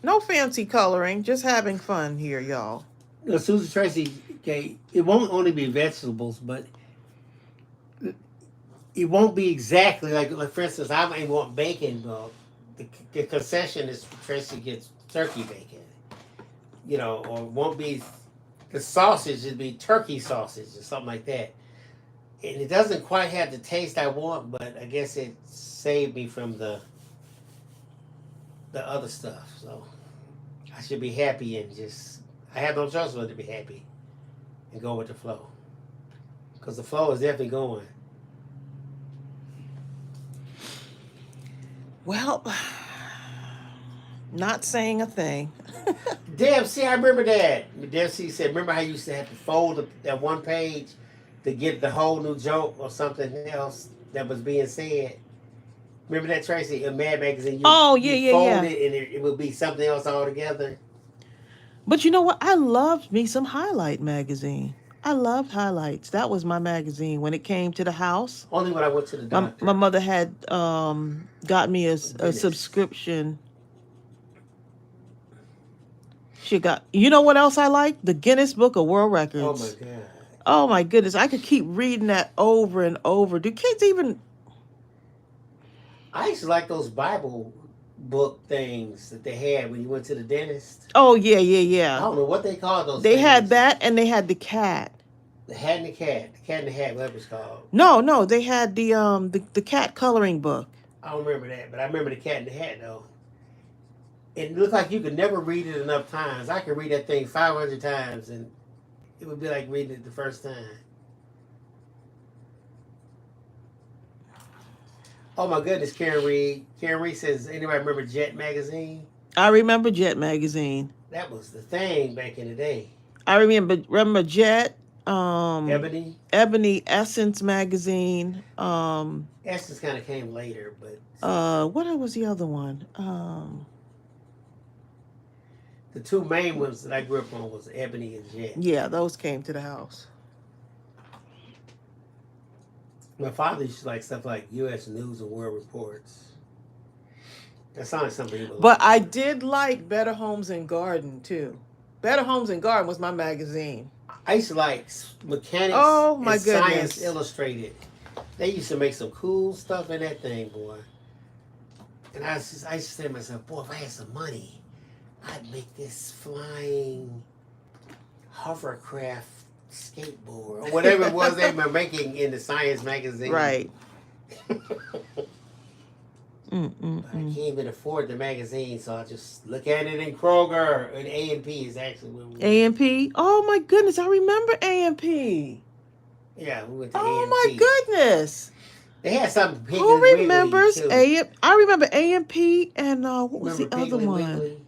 No fancy coloring, just having fun here, y'all. You know, Susan Tracy, okay, it won't only be vegetables, but it won't be exactly like for instance, I might want bacon. The concession is Tracy gets turkey bacon, you know, or it won't be the sausage. It'd be turkey sausage or something like that. And it doesn't quite have the taste I want, but I guess it saved me from the other stuff. So I should be happy and just I have no choice but to be happy and go with the flow, because the flow is definitely going. Well, not saying a thing. Deb, see, I remember that. Deb, see, said, remember how you used to have to fold that one page to get the whole new joke or something else that was being said? Remember that, Tracy? In Mad Magazine, you fold it and it would be something else altogether. But you know what? I loved me some Highlight magazine. I loved Highlights. That was my magazine when it came to the house. Only when I went to the doctor. My mother had got me a subscription. She got, you know what else I like? The Guinness Book of World Records. Oh my God. Oh my goodness. I could keep reading that over and over. Do kids even... I used to like those Bible book things that they had when you went to the dentist. Oh, yeah. I don't know what they called those They things. had that, and they had the cat. The Hat and the Cat. The Cat and the Hat, whatever it's called. No, they had the cat coloring book. I don't remember that, but I remember the Cat and the Hat, though. It looked like you could never read it enough times. I could read that thing 500 times, and it would be like reading it the first time. Oh my goodness, Karen Reed. Karen Reed says, anybody remember Jet Magazine? I remember Jet Magazine. That was the thing back in the day. I remember Jet. Ebony Essence Magazine. Essence kind of came later, but what was the other one? the two main ones that I grew up on was Ebony and Jet. Yeah, those came to the house. My father used to like stuff like U.S. News and World Reports. That sounded like something he would But like. I did like Better Homes and Garden too. Better Homes and Garden was my magazine. I used to like Mechanics Oh my and goodness. Science Illustrated. They used to make some cool stuff in that thing, boy. And I used to say to myself, boy, if I had some money, I'd make this flying hovercraft skateboard or whatever it was they were making in the Science magazine. Right. I can't even afford the magazine, so I just look at it in Kroger. And A&P is actually where we A&P. Oh my goodness, I remember A&P. Yeah, we went to Oh A&P. my goodness. They had something Piggly Who Wiggly, remembers too. I remember A&P and what was the Remember other Piggly one? Wiggly?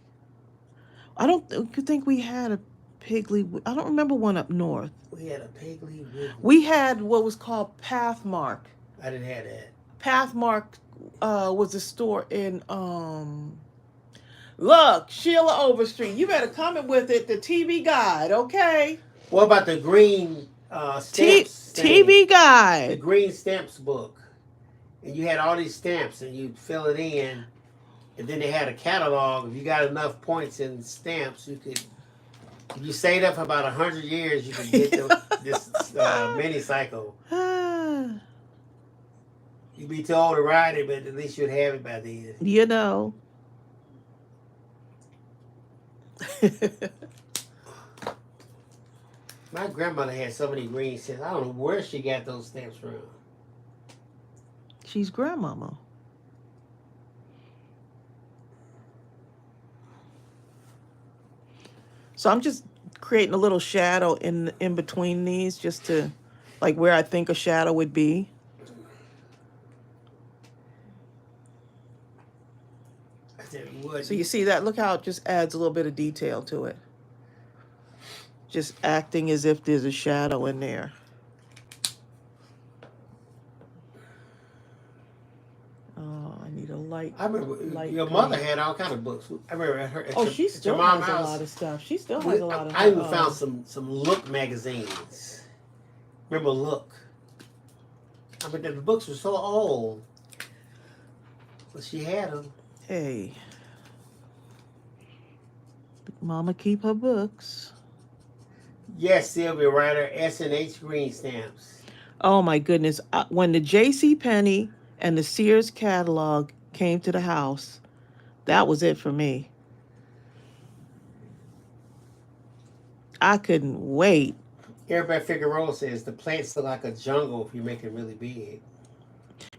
I don't think we had a Piggly. I don't remember one up north. We had a Piggly Wiggly. We had what was called Pathmark. I didn't have that. Pathmark was a store in look, Sheila Overstreet. You better come in with it, the TV guide, okay? What about the green stamps TV thing, the guide. green stamps book, and you had all these stamps, and you fill it in, and then they had a catalog. If you got enough points in stamps, you could. If you stayed up for about 100 years, you could get this mini cycle. You'd be too old to ride it, but at least you'd have it by then. You know. My grandmother had so many green stamps. I don't know where she got those stamps from. She's grandmama. So I'm just creating a little shadow in between these, just to, like, where I think a shadow would be. So you see that? Look how it just adds a little bit of detail to it. Just acting as if there's a shadow in there. Oh, I need a light. I remember light your green. mother had all kind of books. I remember her. Oh, she still has a lot of stuff. She still has a lot of. I even found some Look magazines. Remember Look? I mean, the books were so old, but she had them. Hey, Mama keep her books. Yes, Sylvia Ryder, S&H green stamps. Oh my goodness! When the J.C. Penney and the Sears catalog came to the house, that was it for me. I couldn't wait. Everybody Figueroa says the plants look like a jungle if you make it really big.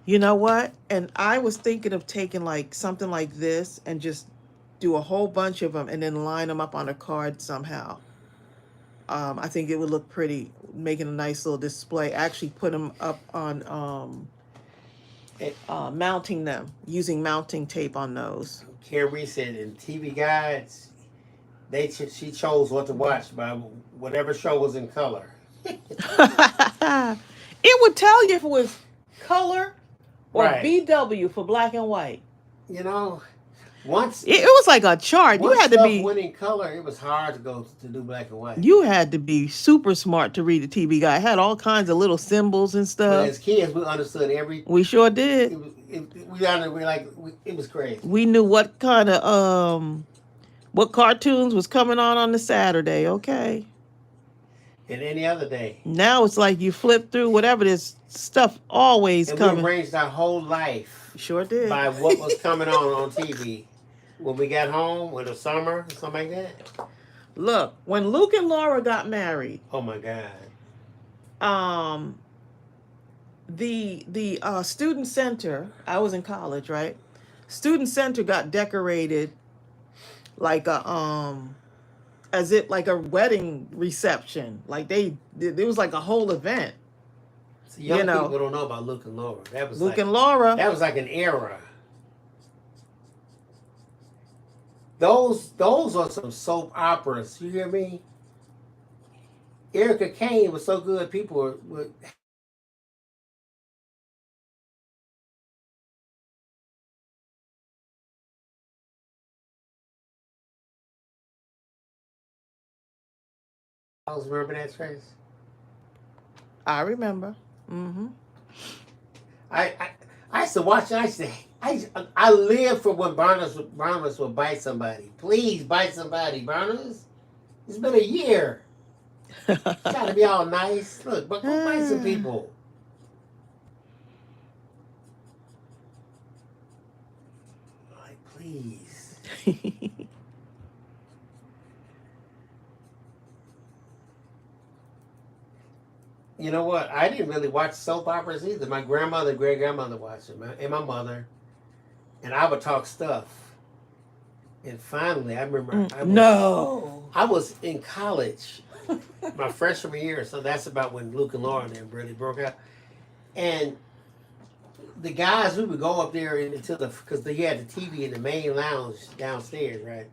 You know what? And I was thinking of taking like something like this and just do a whole bunch of them and then line them up on a card somehow. I think it would look pretty, making a nice little display. Actually put them up on mounting them, using mounting tape on those. Carrie said in TV guides, she chose what to watch by whatever show was in color. It would tell you if it was color or Right. BW for black and white. You know, once It was like a chart. once You had to stuff be. went in color, it was hard to go to do black and white. You had to be super smart to read the TV guide. It had all kinds of little symbols and But stuff. as kids, we understood every. We sure did. It was crazy. We knew what kind of what cartoons was coming on the Saturday. Okay. And any other day. Now it's like you flip through whatever, this stuff always And coming. we arranged our whole life Sure did. by what was coming on TV. When we got home, in the summer, something like that. Look, when Luke and Laura got married, Oh my God. the student center, I was in college, right? Student center got decorated like a as if like a wedding reception. Like it was like a whole event. See, young You know. people don't know about Luke and Laura. That was Luke like, and Laura. that was like an era. Those are some soap operas. You hear me? Erica Kane was so good. People would remember that, Trace? I remember. Mm-hmm. I used to watch it. I lived for when Barnabas would bite somebody. Please bite somebody, Barnabas. It's been a year. Got to be all nice. Look, but go bite some people. Like, please. You know what? I didn't really watch soap operas either. My grandmother, great grandmother watched them, and my mother, and I would talk stuff. And finally, I remember I was in college, my freshman year, so that's about when Luke and Laura and them really broke out. And the guys, we would go up there because they had the TV in the main lounge downstairs, right?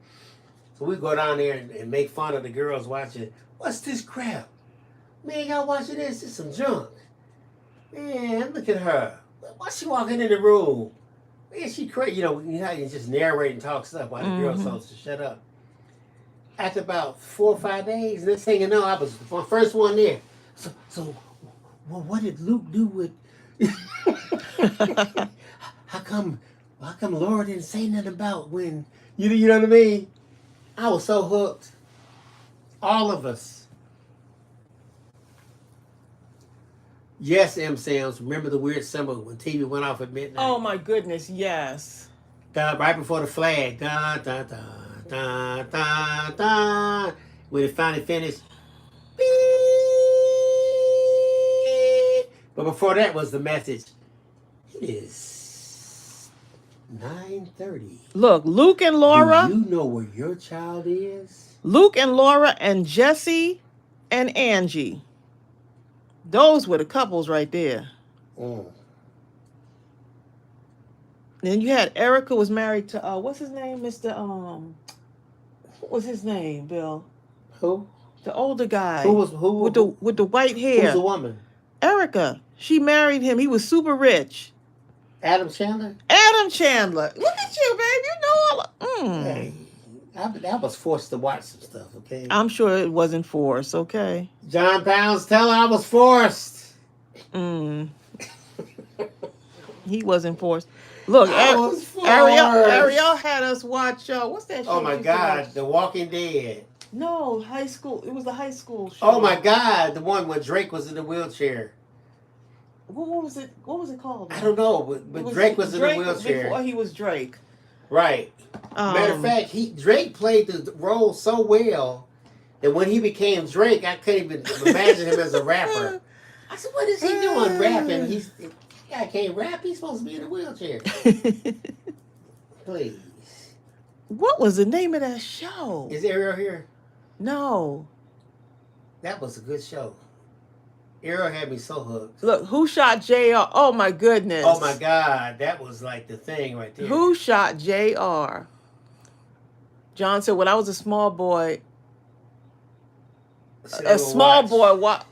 So we'd go down there and make fun of the girls watching. What's this crap? Man, y'all watching this? It's some junk. Man, look at her. Why's she walking in the room? Man, she crazy. You know how you just narrate and talk stuff while the girls told us to shut up. After about 4 or 5 days, next thing you know, I was the first one there. So, well, what did Luke do with? how come Laura didn't say nothing about when you know what I mean? I was so hooked. All of us. Yes, M. Sam's. Remember the weird symbol when TV went off at midnight? Oh my goodness, yes. Right before the flag. Dun, dun, dun, dun, dun, dun. When it finally finished. Beep. But before that was the message. It is 9:30. Look, Luke and Laura. Do you know where your child is? Luke and Laura and Jesse and Angie. Those were the couples right there. Mm. Then you had Erica was married to what's his name, Mr. What was his name, Bill? Who? The older guy. Who? With the white hair? Who's the woman? Erica. She married him. He was super rich. Adam Chandler. Adam Chandler. Look at you, babe. You know all. Hey, I was forced to watch some stuff. Okay. I'm sure it wasn't forced. Okay. John Pounds, tell her I was forced. He wasn't forced. Look, Ariel had us watch. What's that show? Oh my God, The Walking Dead. No, high school. It was the high school show. Oh my God, the one where Drake was in the wheelchair. What was it? What was it called? I don't know, but Drake was in the wheelchair before he was Drake. Right. Matter of fact, Drake played the role so well that when he became Drake, I couldn't even imagine him as a rapper. I said, "What is he doing rapping? This guy can't rap. He's supposed to be in a wheelchair." Please. What was the name of that show? Is Ariel here? No. That was a good show. Ariel had me so hooked. Look, Who Shot JR? Oh my goodness. Oh my God, that was like the thing right there. Who Shot JR? John said, when I was a small boy, what?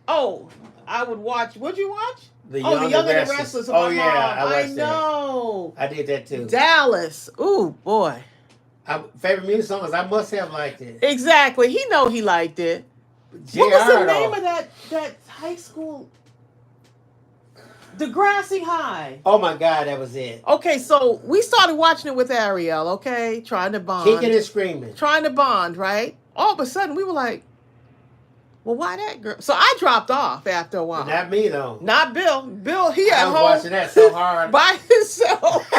Oh, I would watch. What'd you watch? The Young and the Restless. Oh yeah, I watched know. That. I did that too. Dallas. Ooh boy. Favorite music songs. I must have liked it. Exactly. He liked it. What was the name of that high school? Degrassi High. Oh my God, that was it. Okay, so we started watching it with Ariel, okay? Trying to bond. Kicking and screaming. Trying to bond, right? All of a sudden, we were like, well, why that girl? So I dropped off after a while. Not me, though. Not Bill. Bill, he at home. I was watching that so hard. By himself.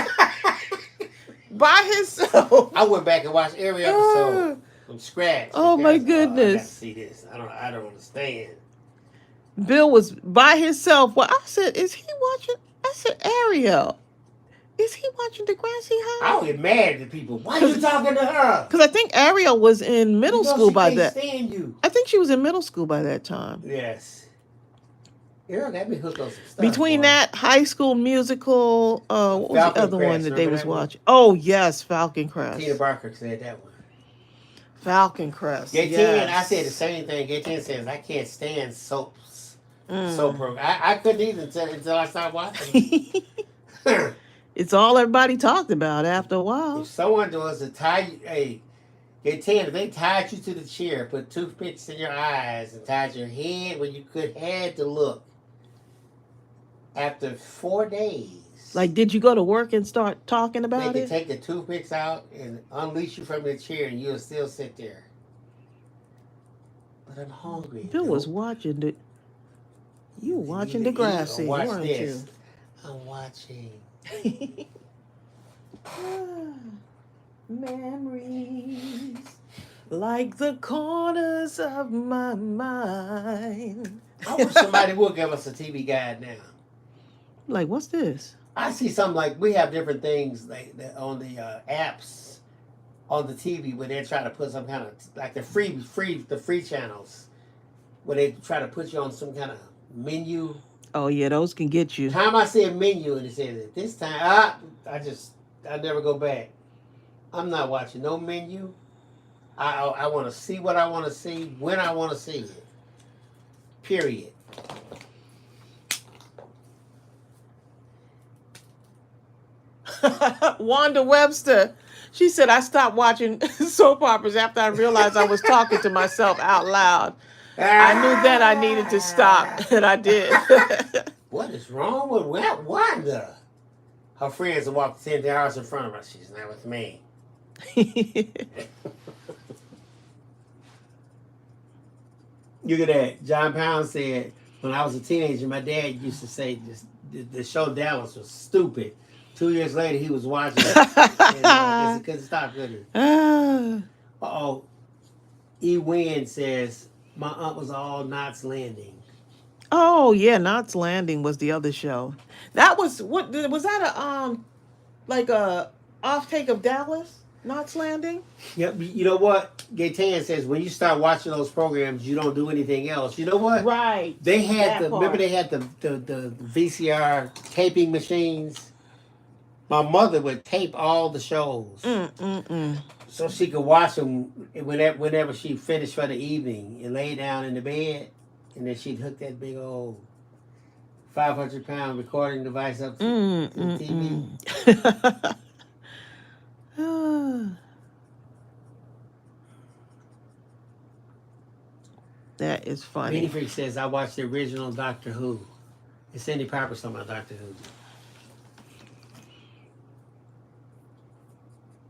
By himself. I went back and watched every episode from scratch. Oh, my goodness. I got to see this. I don't understand. Bill was by himself. Well, I said, is he watching? I said, Ariel, is he watching Degrassi High? I get mad at people. Why are you talking to her? Because I think Ariel was in middle school by that. Stand you. I think she was in middle school by that time. Yes. Ariel got me hooked on some stuff. Between that High School Musical, what was the other one that they was watching? Oh yes, Falcon Crest. Tina Barker said that one. Falcon Crest. Yes. I said the same thing. Gayten says I can't stand soaps. Soap program. I couldn't either until I started watching. It's all everybody talked about after a while. If someone was to tie you, hey, Gayten, if they tied you to the chair, put toothpicks in your eyes, and tied your head where you had to look, after 4 days. Like, did you go to work and start talking about they it? They take the toothpicks out and unleash you from the chair, and you'll still sit there. But I'm hungry. Bill was watching it. You were watching Degrassi, weren't you? I'm watching. Memories like the corners of my mind. I wish somebody would give us a TV guide now. Like, what's this? I see something like we have different things like on the apps on the TV where they try to put some kind of like the free channels where they try to put you on some kind of menu. Oh yeah, those can get you. Time I see a menu and it says at this time, I never go back. I'm not watching no menu. I want to see what I want to see when I want to see it. Period. Wanda Webster, she said, I stopped watching soap operas after I realized I was talking to myself out loud. I knew then I needed to stop, and I did. What is wrong with Wanda? Her friends walked 10 hours in front of her. She's not with me. Look at that. John Pound said, when I was a teenager, my dad used to say the show Dallas was stupid. 2 years later, he was watching it. And he couldn't stop, could he? Uh-oh. E. Wynn says, my aunt was all Knots Landing. Oh yeah, Knots Landing was the other show. That was what was that like a off take of Dallas? Knots Landing? Yep. You know what? Gaetan says when you start watching those programs, you don't do anything else. You know what? Right. They had remember they had the VCR taping machines. My mother would tape all the shows so she could watch them whenever she finished for the evening and lay down in the bed, and then she'd hook that big old 500-pound recording device up to the TV. That is funny. Beanie Freak says, I watched the original Doctor Who. And Cindy Piper's talking about Doctor Who.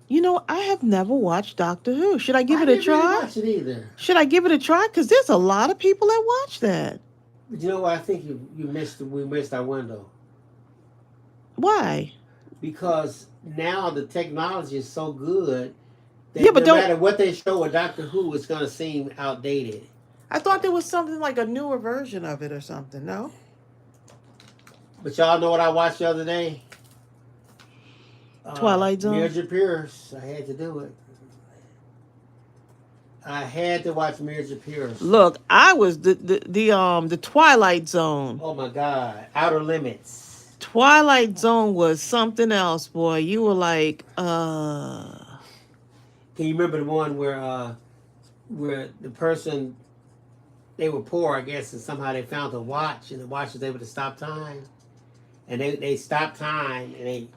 You know, I have never watched Doctor Who. Should I give it a try? I didn't watch it either. Should I give it a try? Because there's a lot of people that watch that. But you know what? I think we missed our window. Why? Because now the technology is so good that no matter what they show with Doctor Who, it's going to seem outdated. I thought there was something like a newer version of it or something, no? But y'all know what I watched the other day? Twilight Zone? Mildred Pierce. I had to do it. I had to watch Mildred Pierce. Look, I was the Twilight Zone. Oh my God. Outer Limits. Twilight Zone was something else, boy. You were like, Can you remember the one where the person, they were poor, I guess, and somehow they found a watch, and the watch was able to stop time, and they stopped time, and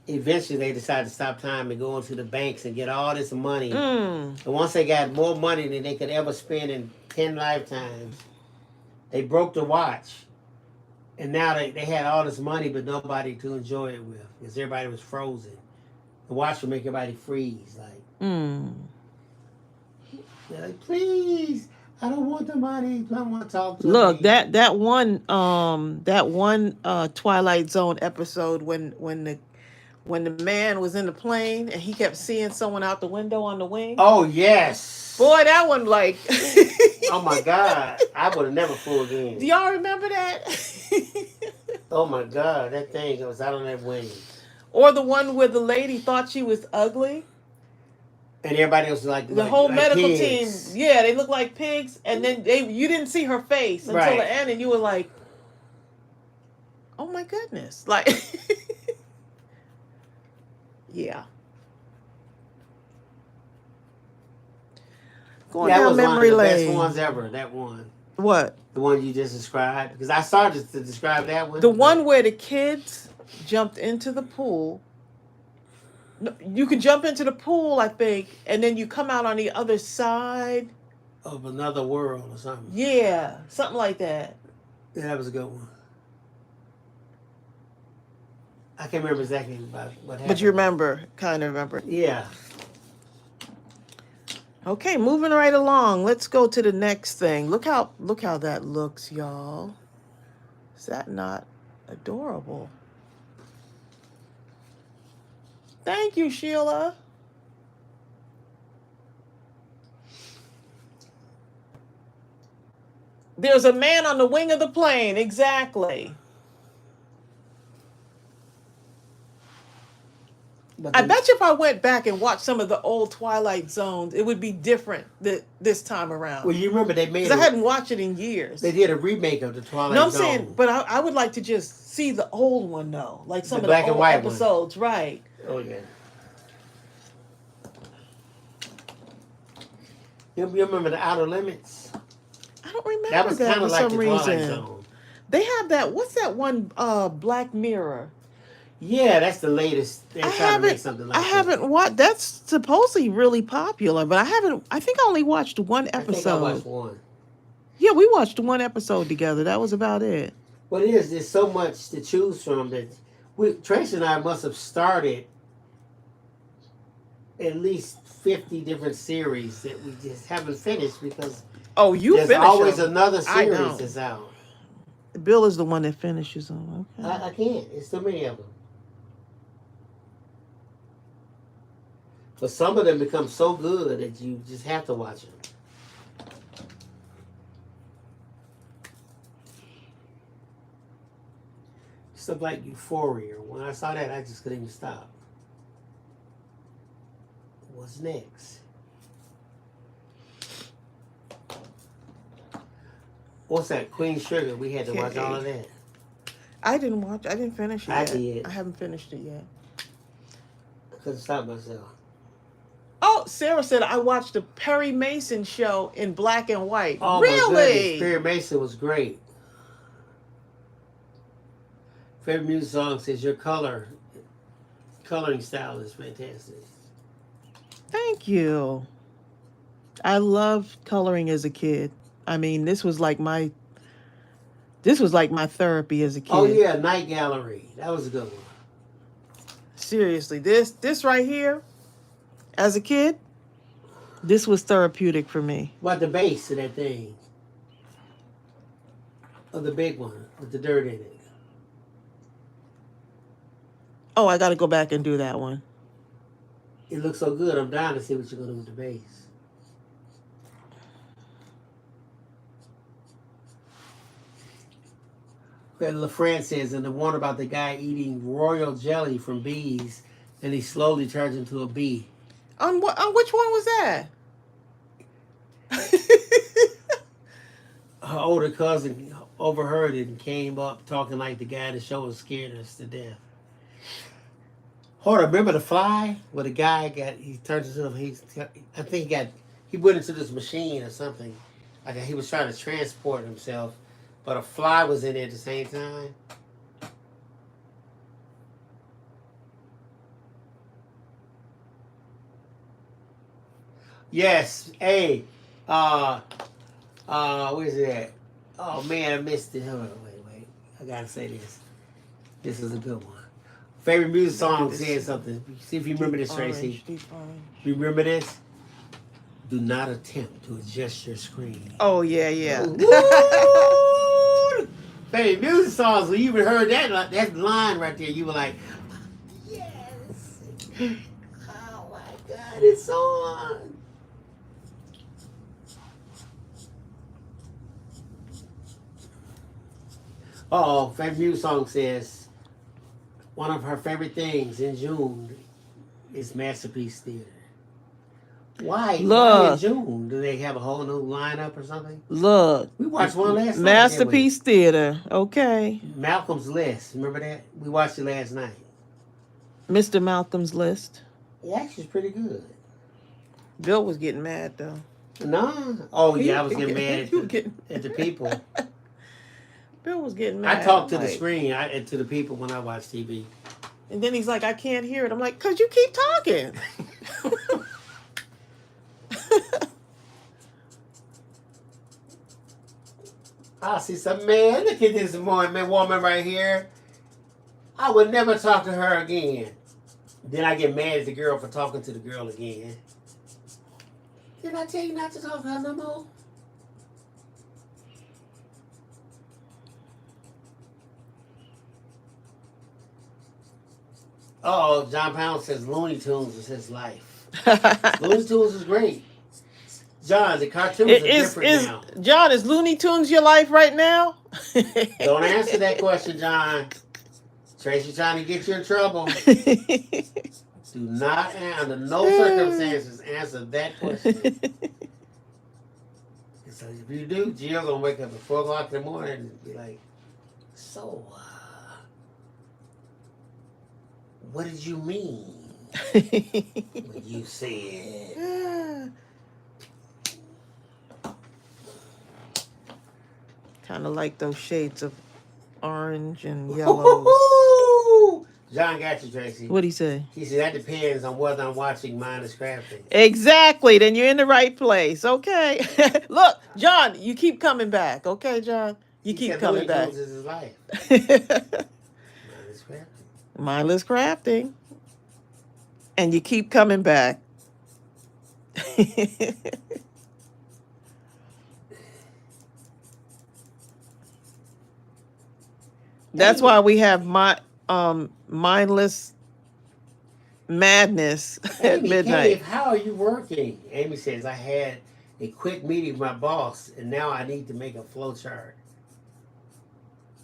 eventually they decided to stop time and go into the banks and get all this money. And once they got more money than they could ever spend in 10 lifetimes, they broke the watch, and now they had all this money but nobody to enjoy it with because everybody was frozen. The watch would make everybody freeze, they're like, please, I don't want the money. I want to talk to look, me. that one Twilight Zone episode when the man was in the plane and he kept seeing someone out the window on the wing. Oh yes. Boy, that one like oh my God. I would have never flew again. Do y'all remember that? Oh my God, that thing was out on that wing. Or the one where the lady thought she was ugly. And everybody else was like the whole medical pigs. team, yeah, they looked like pigs, and then you didn't see her face until the end, and you were like, "Oh my goodness!" Like, yeah. Going down memory lane. That was one of the best ones ever. That one. What? The one you just described, because I started to describe that one. The one where the kids jumped into the pool. You can jump into the pool, I think, and then you come out on the other side of another world or something. Yeah, something like that. Yeah, that was a good one. I can't remember exactly what happened. But you kind of remember. Yeah. Okay, moving right along. Let's go to the next thing. Look how that looks, y'all. Is that not adorable? Thank you, Sheila. There's a man on the wing of the plane. Exactly. I bet you if I went back and watched some of the old Twilight Zones, it would be different this time around. Well, you remember they made. Because I hadn't watched it in years. They did a remake of the Twilight Zone. No, I'm saying, but I would like to just see the old one though, like some of the black old and white episodes, one. Right? Oh yeah. You remember the Outer Limits? I don't remember that was kind of like the Twilight Zone. They have that. What's that one? Black Mirror. Yeah, that's the latest. They're trying to make something like that. I haven't watched. That's supposedly really popular, but I haven't. I think I only watched one episode. I think I watched one. Yeah, we watched one episode together. That was about it. What it is, there's so much to choose from that Tracy and I must have started at least 50 different series that we just haven't finished because Oh, you there's finish always them. another I series know. that's out. Bill is the one that finishes them. Okay. I can't. It's too many of them. But some of them become so good that you just have to watch them. Stuff like Euphoria. When I saw that, I just couldn't even stop. What's next? What's that? Queen Sugar. We had to watch all of that. I didn't watch. I didn't finish it yet. I did. I haven't finished it yet. I couldn't stop myself. Oh, Sarah said I watched the Perry Mason show in black and white. Oh Really? my goodness. Perry Mason was great. Favorite music song says your coloring style is fantastic. Thank you. I loved coloring as a kid. I mean, this was like my therapy as a kid. Oh yeah, Night Gallery. That was a good one. Seriously, this right here, as a kid, this was therapeutic for me. What the base of that thing? Of the big one with the dirt in it. Oh, I got to go back and do that one. It looks so good. I'm dying to see what you're gonna do with the base. LaFrance says, and the one about the guy eating royal jelly from bees, and he slowly turns into a bee. On which one was that? Her older cousin overheard it and came up talking like the guy in the show was scared us to death. Hold on, remember The Fly? Where the guy he turns into, I think he went into this machine or something. Like he was trying to transport himself, but a fly was in there at the same time. Yes, hey, where's it at? Oh man, I missed it. Hold on, wait. I gotta say this. This is a good one. Favorite music song says something. See if you remember this, Tracy. You remember this? Do not attempt to adjust your screen. Oh yeah. Favorite music songs. When you even heard that line right there, you were like, yes. Oh my God, it's on. Uh-oh, favorite music song says, one of her favorite things in June is Masterpiece Theater. Why? Why in June? Do they have a whole new lineup or something? Look. We watched one last night. Masterpiece Theater. Okay. Malcolm's List. Remember that? We watched it last night. Mr. Malcolm's List. It actually is pretty good. Bill was getting mad though. No. Oh yeah, I was getting mad at the people. Bill was getting mad. I talk to the screen and to the people when I watch TV. And then he's like, I can't hear it. I'm like, 'cause you keep talking. I see some man. Look at this woman right here. I would never talk to her again. Then I get mad at the girl for talking to the girl again. Did I tell you not to talk to her no more? Oh, John Pound says Looney Tunes is his life. Looney Tunes is great. John, the cartoons are different now. John, is Looney Tunes your life right now? Don't answer that question, John. Tracy's trying to get you in trouble. Do not, under no circumstances, answer that question. So if you do, Gio's gonna wake up at 4 o'clock in the morning and be like, so, what did you mean when you said? Kind of like those shades of orange and yellows. John got you, Tracy. What'd he say? He said that depends on whether I'm watching Mindless Crafting. Exactly. Then you're in the right place. Okay. Look, John, you keep coming back. Okay, John? You He keep said coming Looney back. Tunes is his life. Mindless Crafting. Mindless crafting. And you keep coming back. That's why we have mindless madness at Amy midnight. Cave, how are you working? Amy says, I had a quick meeting with my boss, and now I need to make a flow chart.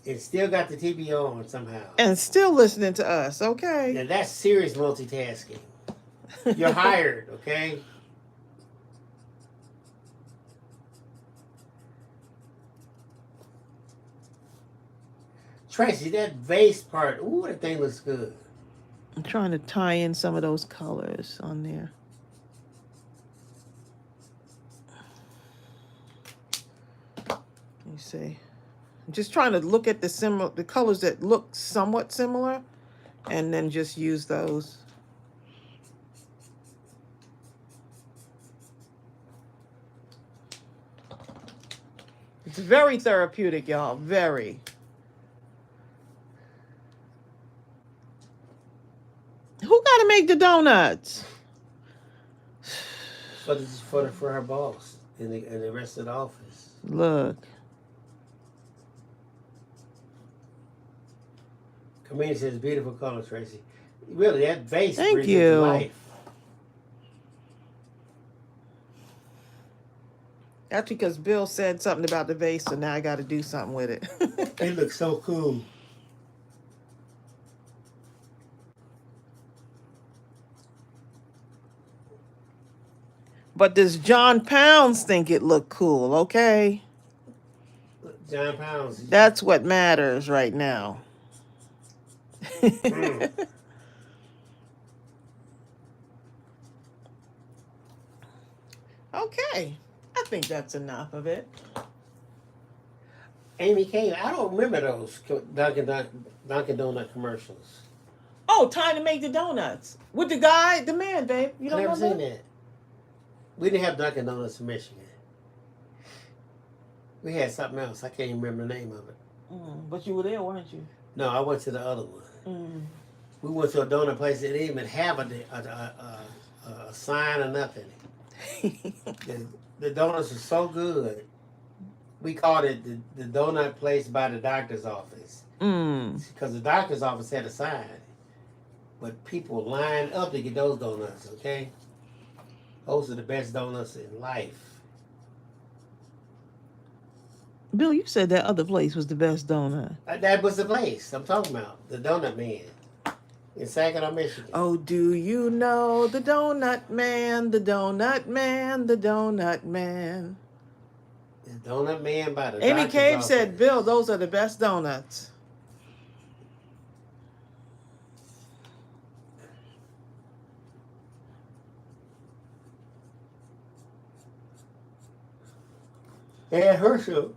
And still got the TV on somehow. And still listening to us, okay? Now that's serious multitasking. You're hired, okay? Tracy, that vase part, ooh, that thing looks good. I'm trying to tie in some of those colors on there. Let me see. I'm just trying to look at the colors that look somewhat similar, and then just use those. It's very therapeutic, y'all. Very. Who got to make the donuts? For her boss and the rest of the office. Look. Camille says beautiful color, Tracy. Really, that vase Thank brings it you. to life. That's because Bill said something about the vase, so now I got to do something with it. It looks so cool. But does John Pounds think it looked cool, okay? John Pounds. That's what matters right now. Okay. I think that's enough of it. Amy Kane, I don't remember those Dunkin' Donut commercials. Oh, time to make the donuts. With the man, babe. You I don't never know seen that. We didn't have Dunkin' Donuts in Michigan. We had something else. I can't even remember the name of it. But you were there, weren't you? No, I went to the other one. We went to a donut place that didn't even have a sign or nothing. The donuts are so good. We called it the donut place by the doctor's office. Because the doctor's office had a sign. But people lined up to get those donuts, okay? Those are the best donuts in life. Bill, you said that other place was the best donut. That was the place I'm talking about. The Donut Man. In Saginaw, Michigan. Oh, do you know the donut man, the donut man, the donut man? The Donut Man by the Amy doctor's Cave office. said, Bill, those are the best donuts. And Herschel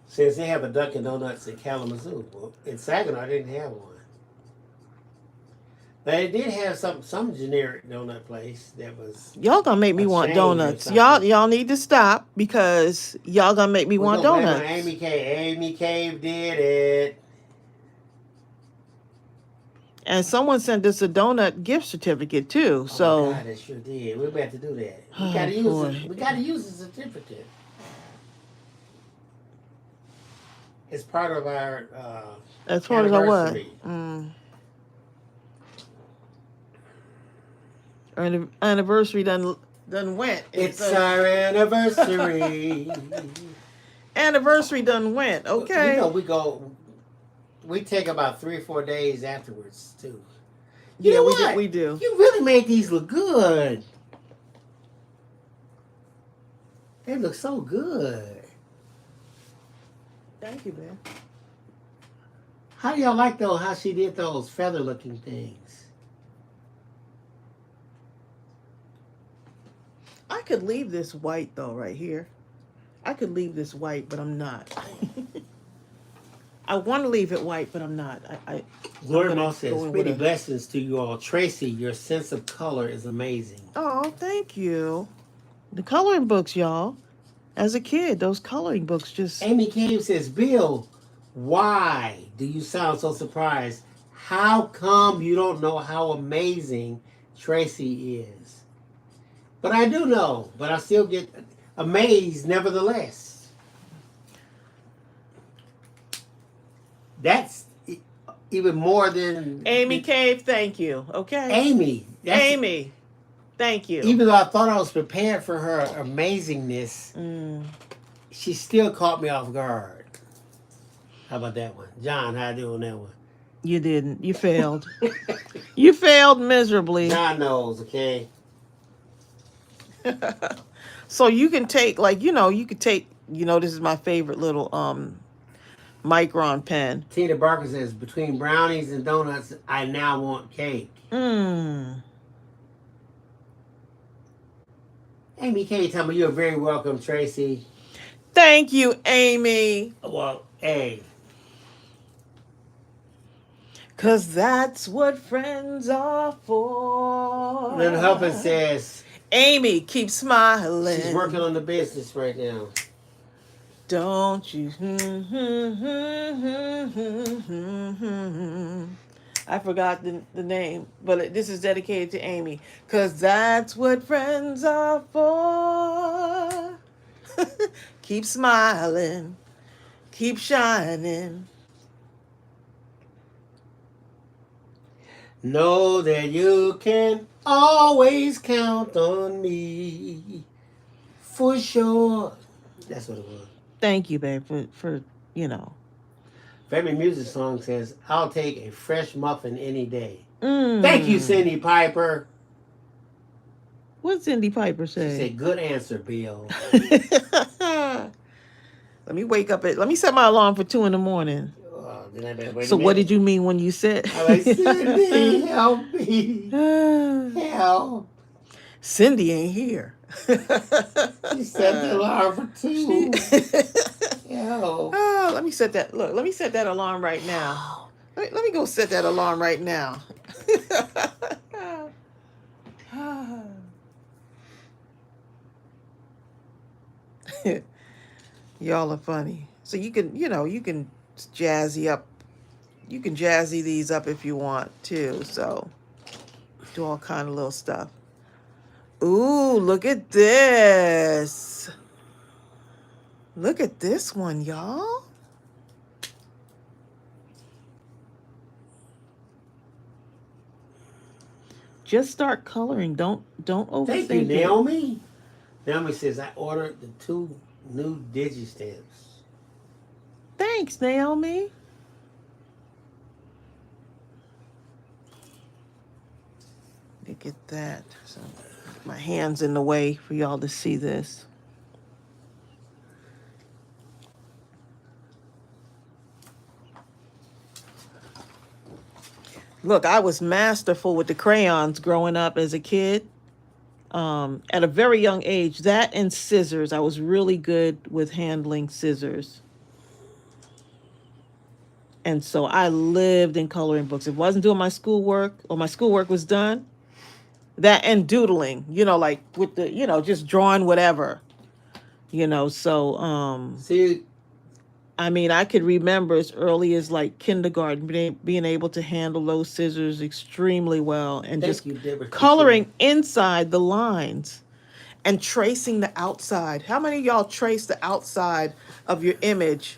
says they have a Dunkin' Donuts in Kalamazoo. Well, in Saginaw, they didn't have one. They did have some generic donut place that was. Y'all gonna make me want donuts. Y'all need to stop because y'all gonna make me want donuts. Amy Cave. Amy Cave did it. And someone sent us a donut gift certificate too. So my God, they sure did. We're about to do that. We Oh, gotta use boy. it. We gotta use the certificate. It's part of our as far as I what? anniversary. Our anniversary done went. It's our anniversary. Anniversary done went. Okay. You know, we take about 3 or 4 days afterwards too. You know we what? We do. You really made these look good. They look so good. Thank you, man. How do y'all like those? How she did those feather-looking things? I could leave this white though, right here. I could leave this white, but I'm not. I want to leave it white, but I'm not. I'm Gloria gonna Moss says, go in with many a- blessings to you all. Tracy, your sense of color is amazing. Oh, thank you. The coloring books, y'all. As a kid, those coloring books just. Amy Cave says, Bill, why do you sound so surprised? How come you don't know how amazing Tracy is? But I do know, but I still get amazed nevertheless. That's even more than Amy Cave, thank you. Okay. Amy. Amy, thank you. Even though I thought I was prepared for her amazingness, she still caught me off guard. How about that one? John, how I do on that one? You didn't. You failed. You failed miserably. John knows, okay? So you can take, like, you could take, this is my favorite little micron pen. Tina Barker says, between brownies and donuts, I now want cake. Amy K, tell me you're very welcome, Tracy. Thank you, Amy. Well, hey. 'Cause that's what friends are for. Little Helper says, Amy, keep smiling. she's working on the business right now. Don't you? I forgot the name, but this is dedicated to Amy. 'Cause that's what friends are for. Keep smiling. Keep shining. Know that you can always count on me. For sure. That's what it was. Thank you, babe, for Family Music Song says, I'll take a fresh muffin any day. Thank you, Cindy Piper. What's Cindy Piper She say? said, good answer, Bill. Let me set my alarm for 2 a.m. So what did you mean when you said? I like, Cindy, help me. Help. Cindy ain't here. She set the alarm for 2. Help. Oh, let me set that. Look, let me set that alarm right now. Let me go set that alarm right now. Y'all are funny. So you can jazzy up. You can jazzy these up if you want too. So do all kind of little stuff. Ooh, look at this. Look at this one, y'all. Just start coloring. Don't overthink Thank you, it. Naomi. Naomi says, I ordered the 2 new digi-stamps. Thanks, Naomi. Look at that. So my hand's in the way for y'all to see this. Look, I was masterful with the crayons growing up as a kid. At a very young age, that and scissors. I was really good with handling scissors. And so I lived in coloring books. If I wasn't doing my schoolwork or my schoolwork was done, that and doodling, like with the, just drawing whatever, so, See, I mean, I could remember as early as like kindergarten being able to handle those scissors extremely well and thank just you, Deborah. coloring inside the lines and tracing the outside. How many of y'all traced the outside of your image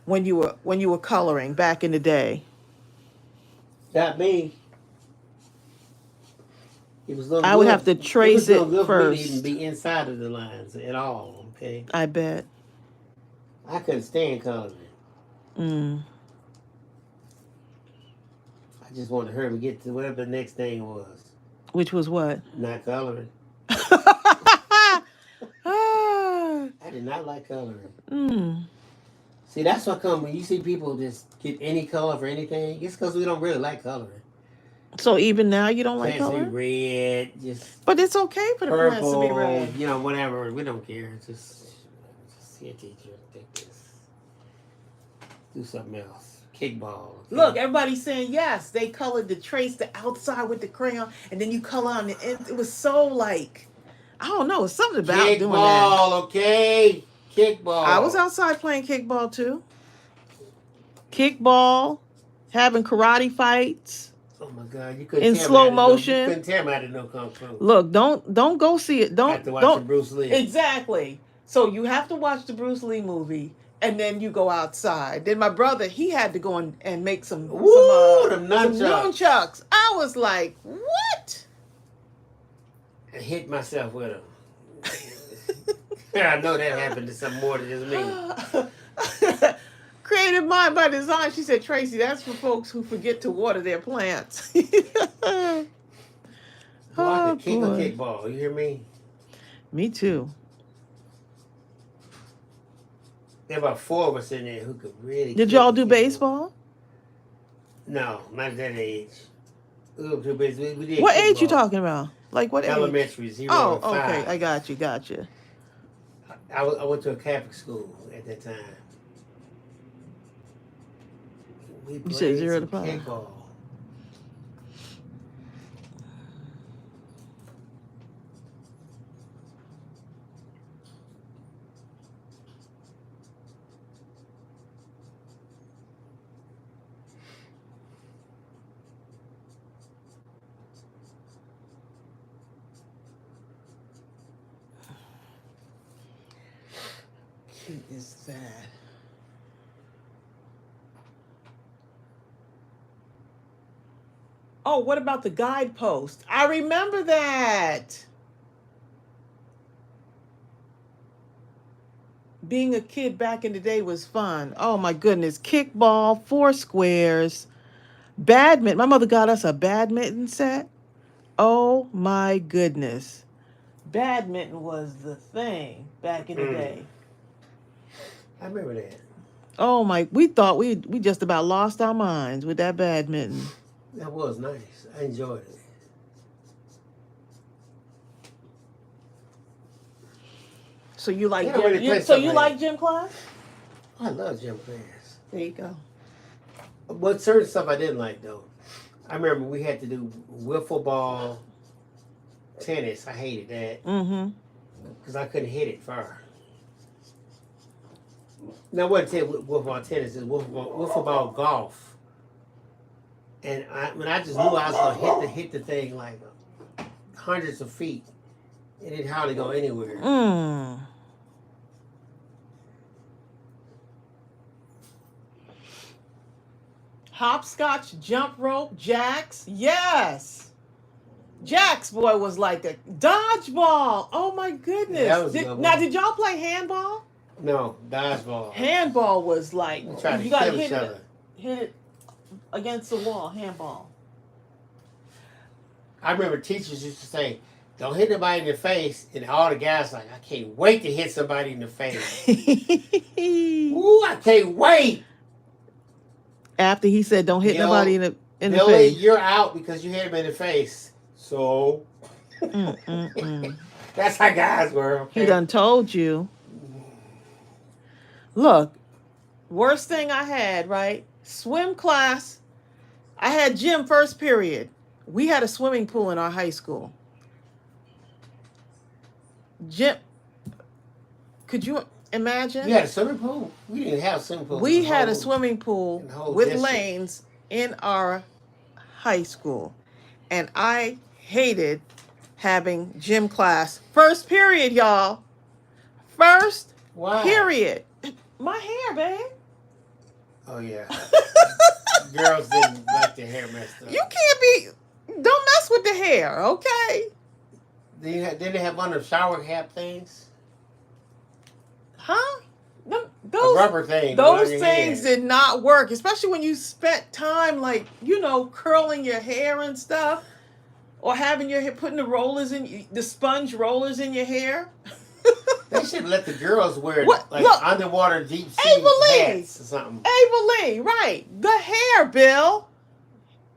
when you were coloring back in the day? Not me. It was I would have to trace it good for me to first. even be inside of the lines at all, okay? I bet. I couldn't stand coloring. I just wanted her to get to whatever the next thing was. Which was what? Not coloring. I did not like coloring. See, that's what come when you see people just get any color for anything. It's because we don't really like coloring. So even now you don't like Plants color? be red, just But it's okay for the plants to be purple, red. whatever. We don't care. Just see a teacher, take this. do something else. Kickball. Okay. Look, everybody's saying yes. They colored the trace, the outside with the crayon, and then you color on the end. It was so like, I don't know, it's something about doing that. Kickball, okay? Kickball. I was outside playing kickball too. Kickball, having karate fights. Oh my God! You couldn't in tell slow me I didn't know- motion. You couldn't tell me I didn't know kung fu. Look, don't go see it. After watching Bruce Lee. Exactly. So you have to watch the Bruce Lee movie, and then you go outside. Then my brother, he had to go and make some Woo, some nunchucks. nunchucks. I was like, what? I hit myself with them. I know that happened to some more than just me. Creative mind by design. She said, Tracy, that's for folks who forget to water their plants. Well, I could kick a boy. kickball. You hear me? Me too. There were about 4 of us in there who could really. Did kick y'all a do kickball. baseball? No, not at that age. We were too busy. We did What age you kickball. talking about? Like what age? Elementary, 0 Oh, to 5. okay. I got you. I went to a Catholic school at that time. We You played said 0 to some 5. kickball. Cute is that? Oh, what about the guidepost? I remember that. Being a kid back in the day was fun. Oh my goodness. Kickball, 4 squares, badminton. My mother got us a badminton set. Oh my goodness. Badminton was the thing back in the day. I remember that. Oh my, we thought we just about lost our minds with that badminton. That was nice. I enjoyed it. So you like They don't really play so you something like gym class? I love gym class. There you go. But certain stuff I didn't like though. I remember we had to do wiffle ball, tennis. I hated that Mm-hmm. because I couldn't hit it far. Now, what wiffle ball tennis is wiffle ball golf. And when I just knew I was gonna hit the thing like hundreds of feet, it didn't hardly go anywhere. Hopscotch, jump rope, jacks. Yes. Jacks, boy, was like a dodgeball. Oh my goodness. Yeah, that was a good one. Now, did y'all play handball? No, dodgeball. Handball was like We tried to you gotta kill each hit other. it against the wall. Handball. I remember teachers used to say, "Don't hit nobody in the face," and all the guys like, "I can't wait to hit somebody in the face." Ooh, I can't wait. After he said, "Don't hit Yo, nobody in the Billy, face." you're out because you hit him in the face. So that's how guys were. Okay? He done told you. Look, worst thing I had, right? Swim class. I had gym first period. We had a swimming pool in our high school. Gym. Could you imagine? You had a swimming pool? We didn't have a swimming pool. We in the had a whole- swimming pool in the whole with district. lanes in our high school. And I hated having gym class. First period, y'all. First Why? period. My hair, babe. Oh yeah. Girls didn't like their hair messed up. You can't be. Don't mess with the hair, okay? Didn't they have one of the shower cap things? Huh? A Those rubber thing. to put on those your things head. did not work, especially when you spent time like curling your hair and stuff, or having your hair putting the sponge rollers in your hair. They should let the girls wear What? like Look, underwater deep sea Ava Lee. hats or something. Ava Lee, right? The hair, Bill.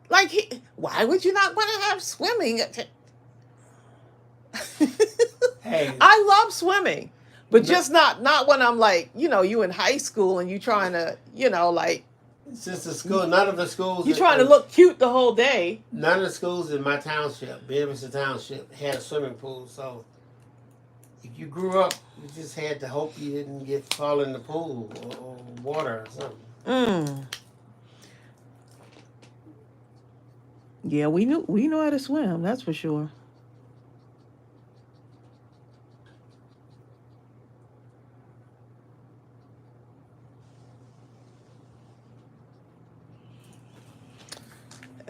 Like, why would you not want to have swimming? Hey, I love swimming, But just not when I'm like, you in high school and you trying to, like, Since the school, none of the schools. you trying to look cute the whole day. None of the schools in my township, Bedminster Township, had a swimming pool. So if you grew up, you just had to hope you didn't fall in the pool or water or something. Yeah, we know how to swim. That's for sure.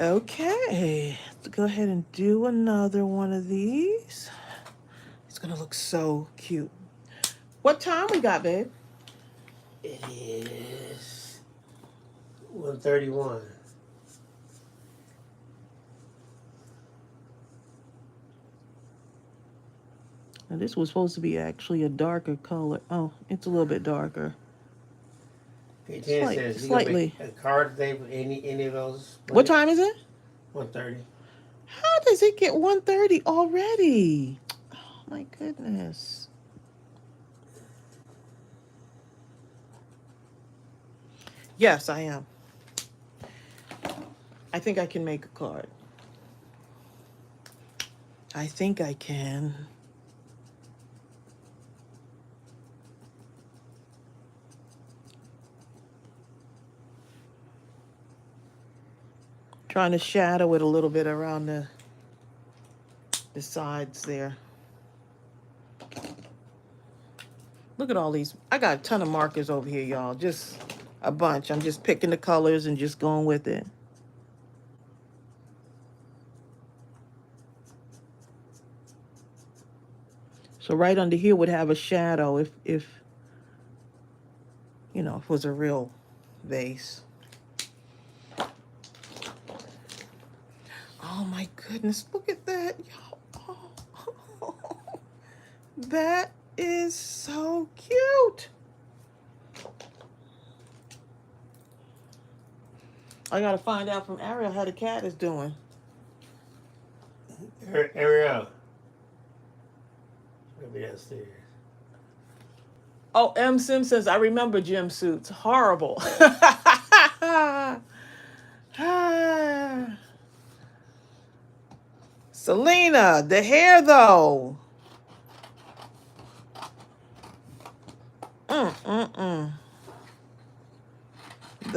Okay, let's go ahead and do another one of these. It's gonna look so cute. What time we got, babe? It is 1:31. Now this was supposed to be actually a darker color. Oh, it's a little bit darker. P10 says slightly. A card today with any of those. What time is it? 1:30. How does it get 1:30 already? Oh my goodness. Yes, I am. I think I can make a card. I think I can. Trying to shadow it a little bit around the sides there. Look at all these. I got a ton of markers over here, y'all. Just a bunch. I'm just picking the colors and just going with it. So right under here would have a shadow if it was a real vase. Oh my goodness, look at that, y'all. Oh, that is so cute. I gotta find out from Ariel how the cat is doing. Ariel. Maybe downstairs. Oh, M. Sim says, I remember gym suits. Horrible. Selena, the hair though. The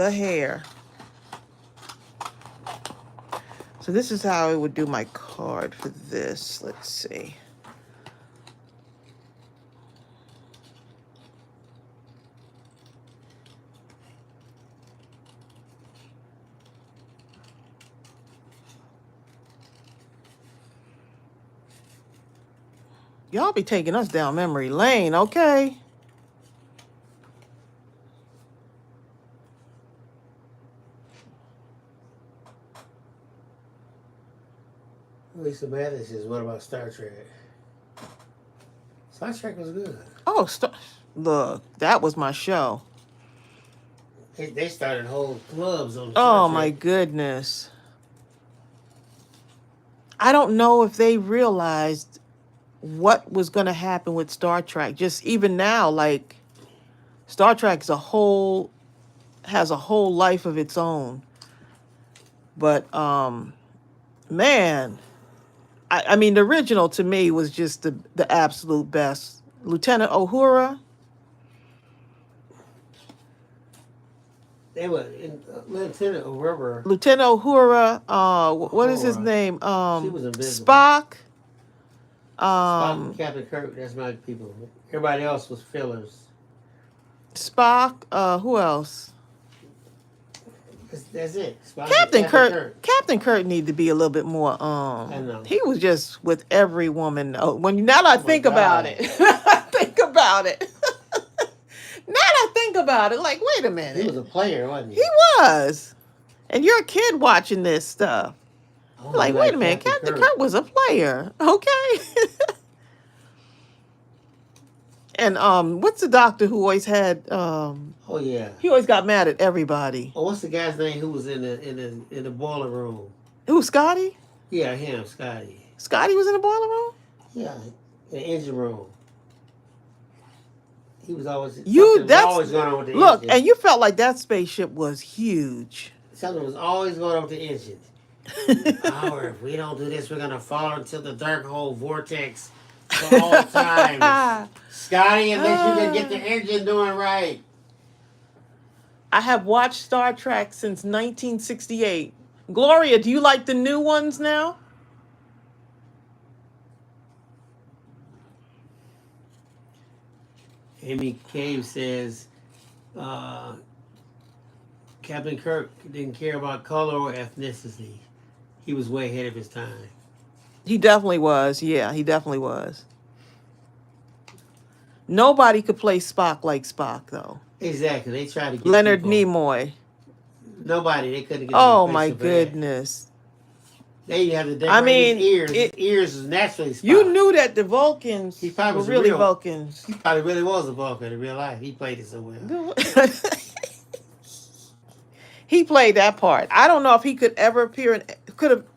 hair. So this is how I would do my card for this. Let's see. Y'all be taking us down memory lane, okay? Lisa Mathis says, what about Star Trek? Star Trek was good. Oh, look, that was my show. They started whole clubs on Star Trek. Oh, my goodness. I don't know if they realized what was going to happen with Star Trek. Just even now, like, Star Trek has a whole life of its own. But, man, I mean, the original to me was just the absolute best. Lieutenant Uhura. They were in Lieutenant Uhura. Lieutenant Uhura. What is his name? She was invisible. Spock. Spock and Captain Kirk. That's my people. Everybody else was fillers. Spock. Who else? That's it. Spock Captain Kirk. Captain Kirk needed to be a little bit more. I know. He was just with every woman. Now that I think about it, think about it. Now that I think about it, like, wait a minute. He was a player, wasn't he? He was. And you're a kid watching this stuff. Like, wait a minute, Captain Kirk was a player, okay? And what's the doctor who always had? Oh yeah. He always got mad at everybody. Oh, what's the guy's name who was in the boiler room? Who, Scotty? Yeah, him, Scotty. Scotty was in the boiler room? Yeah, in the engine room. He was always That's always going on with the look, engine. and you felt like that spaceship was huge. Something was always going on with the engine. Power. If we don't do this, we're gonna fall into the dark hole vortex for all time. Scotty, unless you can get the engine doing right. I have watched Star Trek since 1968. Gloria, do you like the new ones now? Amy Cave says, Captain Kirk didn't care about color or ethnicity. He was way ahead of his time. He definitely was. Yeah, he definitely was. Nobody could play Spock like Spock, though. Exactly. They tried to get Leonard people. Nimoy. Nobody. They couldn't get. Oh my goodness. They had to decorate his ears. His ears is naturally Spock. You knew that the Vulcans were really Vulcans. He probably really was a Vulcan in real life. He played it so well. He played that part. I don't know if he could have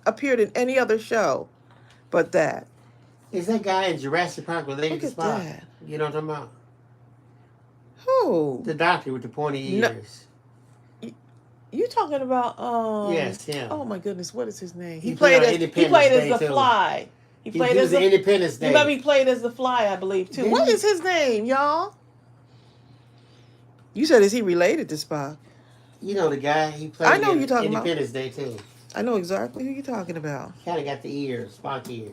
appeared in any other show, but that. Is that guy in Jurassic Park related to Spock? That. You know what I'm talking about? Who? The doctor with the pointy ears. You talking about yes, him. Oh my goodness, what is his name? He played as the Fly. He played as the Independence Day. He played as the Fly, I believe, too. What is his name, y'all? You said, is he related to Spock? You know the guy, he played I know you're talking Independence Day too. I know exactly who you're talking about. Kind of got the ears, Spock ears.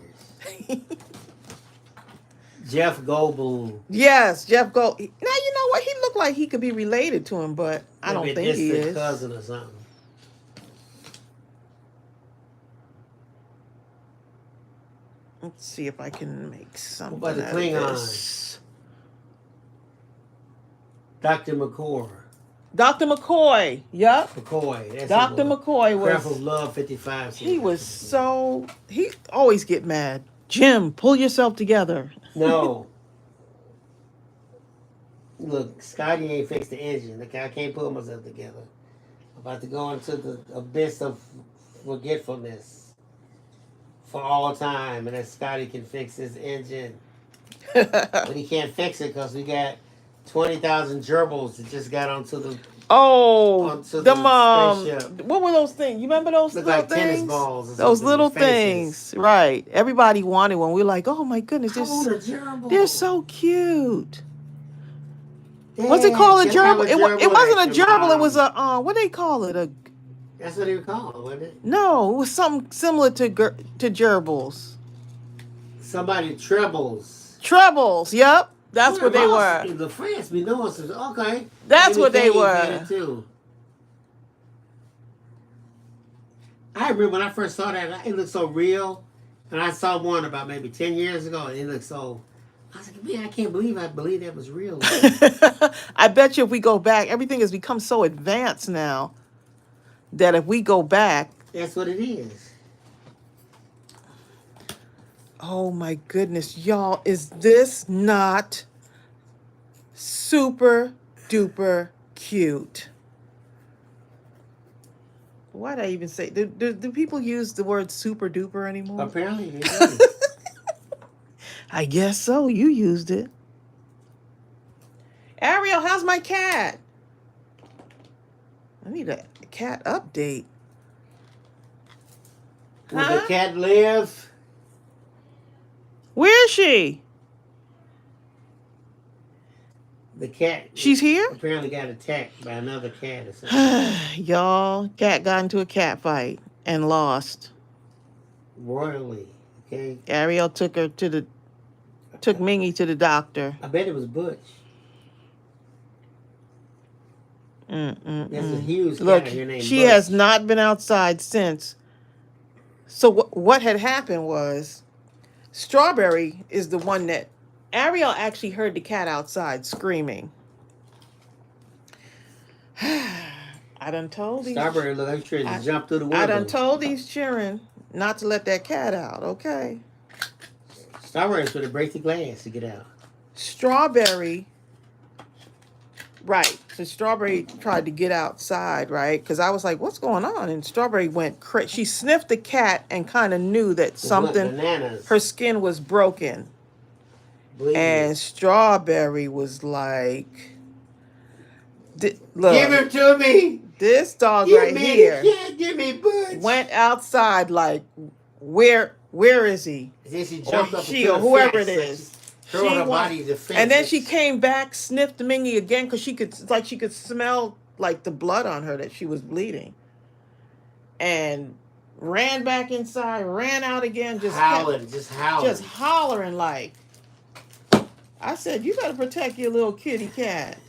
Jeff Goldblum. Yes, Jeff Gold. Now, you know what? He looked like he could be related to him, but I don't think he is. Cousin or something. Let's see if I can make something What about the Klingons? Dr. McCoy. Dr. McCoy. Yep. McCoy. That's Dr. McCoy was. Craft of Love 55. He was so. He always get mad. Jim, pull yourself together. No. Look, Scotty ain't fixed the engine. Look, I can't pull myself together. I'm about to go into the abyss of forgetfulness for all time, and that Scotty can fix his engine. But he can't fix it because we got 20,000 gerbils that just got onto the spaceship. What were those things? You remember those Look little like things? tennis balls. Those little things, right? Everybody wanted one. We were like, oh my goodness, they're so cute. Yeah, What's it called? A gerbil? It wasn't a gerbil. It was a what do they call it? That's what they were called, wasn't it? No, it was something similar to gerbils. Somebody trebles. Trebles. Yep. That's what they were. The France be knowing some. Okay. That's what they were. Too. I remember when I first saw that, it looked so real. And I saw one about maybe 10 years ago, and it looked so. I was like, man, I can't believe that was real. I bet you if we go back, everything has become so advanced now that if we go back. That's what it is. Oh my goodness, y'all, is this not super duper cute? Why did I even say, do people use the word super duper anymore? Apparently they do. I guess so, you used it. Ariel, how's my cat? I need a cat update. Will the cat live? Where is she? The cat. She's here? Apparently got attacked by another cat or something. Y'all, cat got into a cat fight and lost. Royally. Okay. Ariel took Mingy to the doctor. I bet it was Butch. There's a huge cat Look, here named she Butch. has not been outside since. So what had happened was, Strawberry is the one that Ariel actually heard the cat outside screaming. I done told these. Strawberry looked like she tried to jump through the window. I done told these children not to let that cat out. Okay. Strawberry's going to break the glass to get out. Strawberry. Right. So Strawberry tried to get outside, right? Because I was like, what's going on? And Strawberry went crazy. She sniffed the cat and kind of knew that something, Bananas. her skin was broken. And Strawberry was like, look, give him to me. This dog Give right me here the cat. Give me Butch. went outside like, where is he? And then she jumped up She into or the whoever fence, it is. throw her body to the fence. And then she came back, sniffed Mingy again because she could smell like the blood on her that she was bleeding. And ran back inside, ran out again, just hollering. Just hollering like. I said, you better protect your little kitty cat.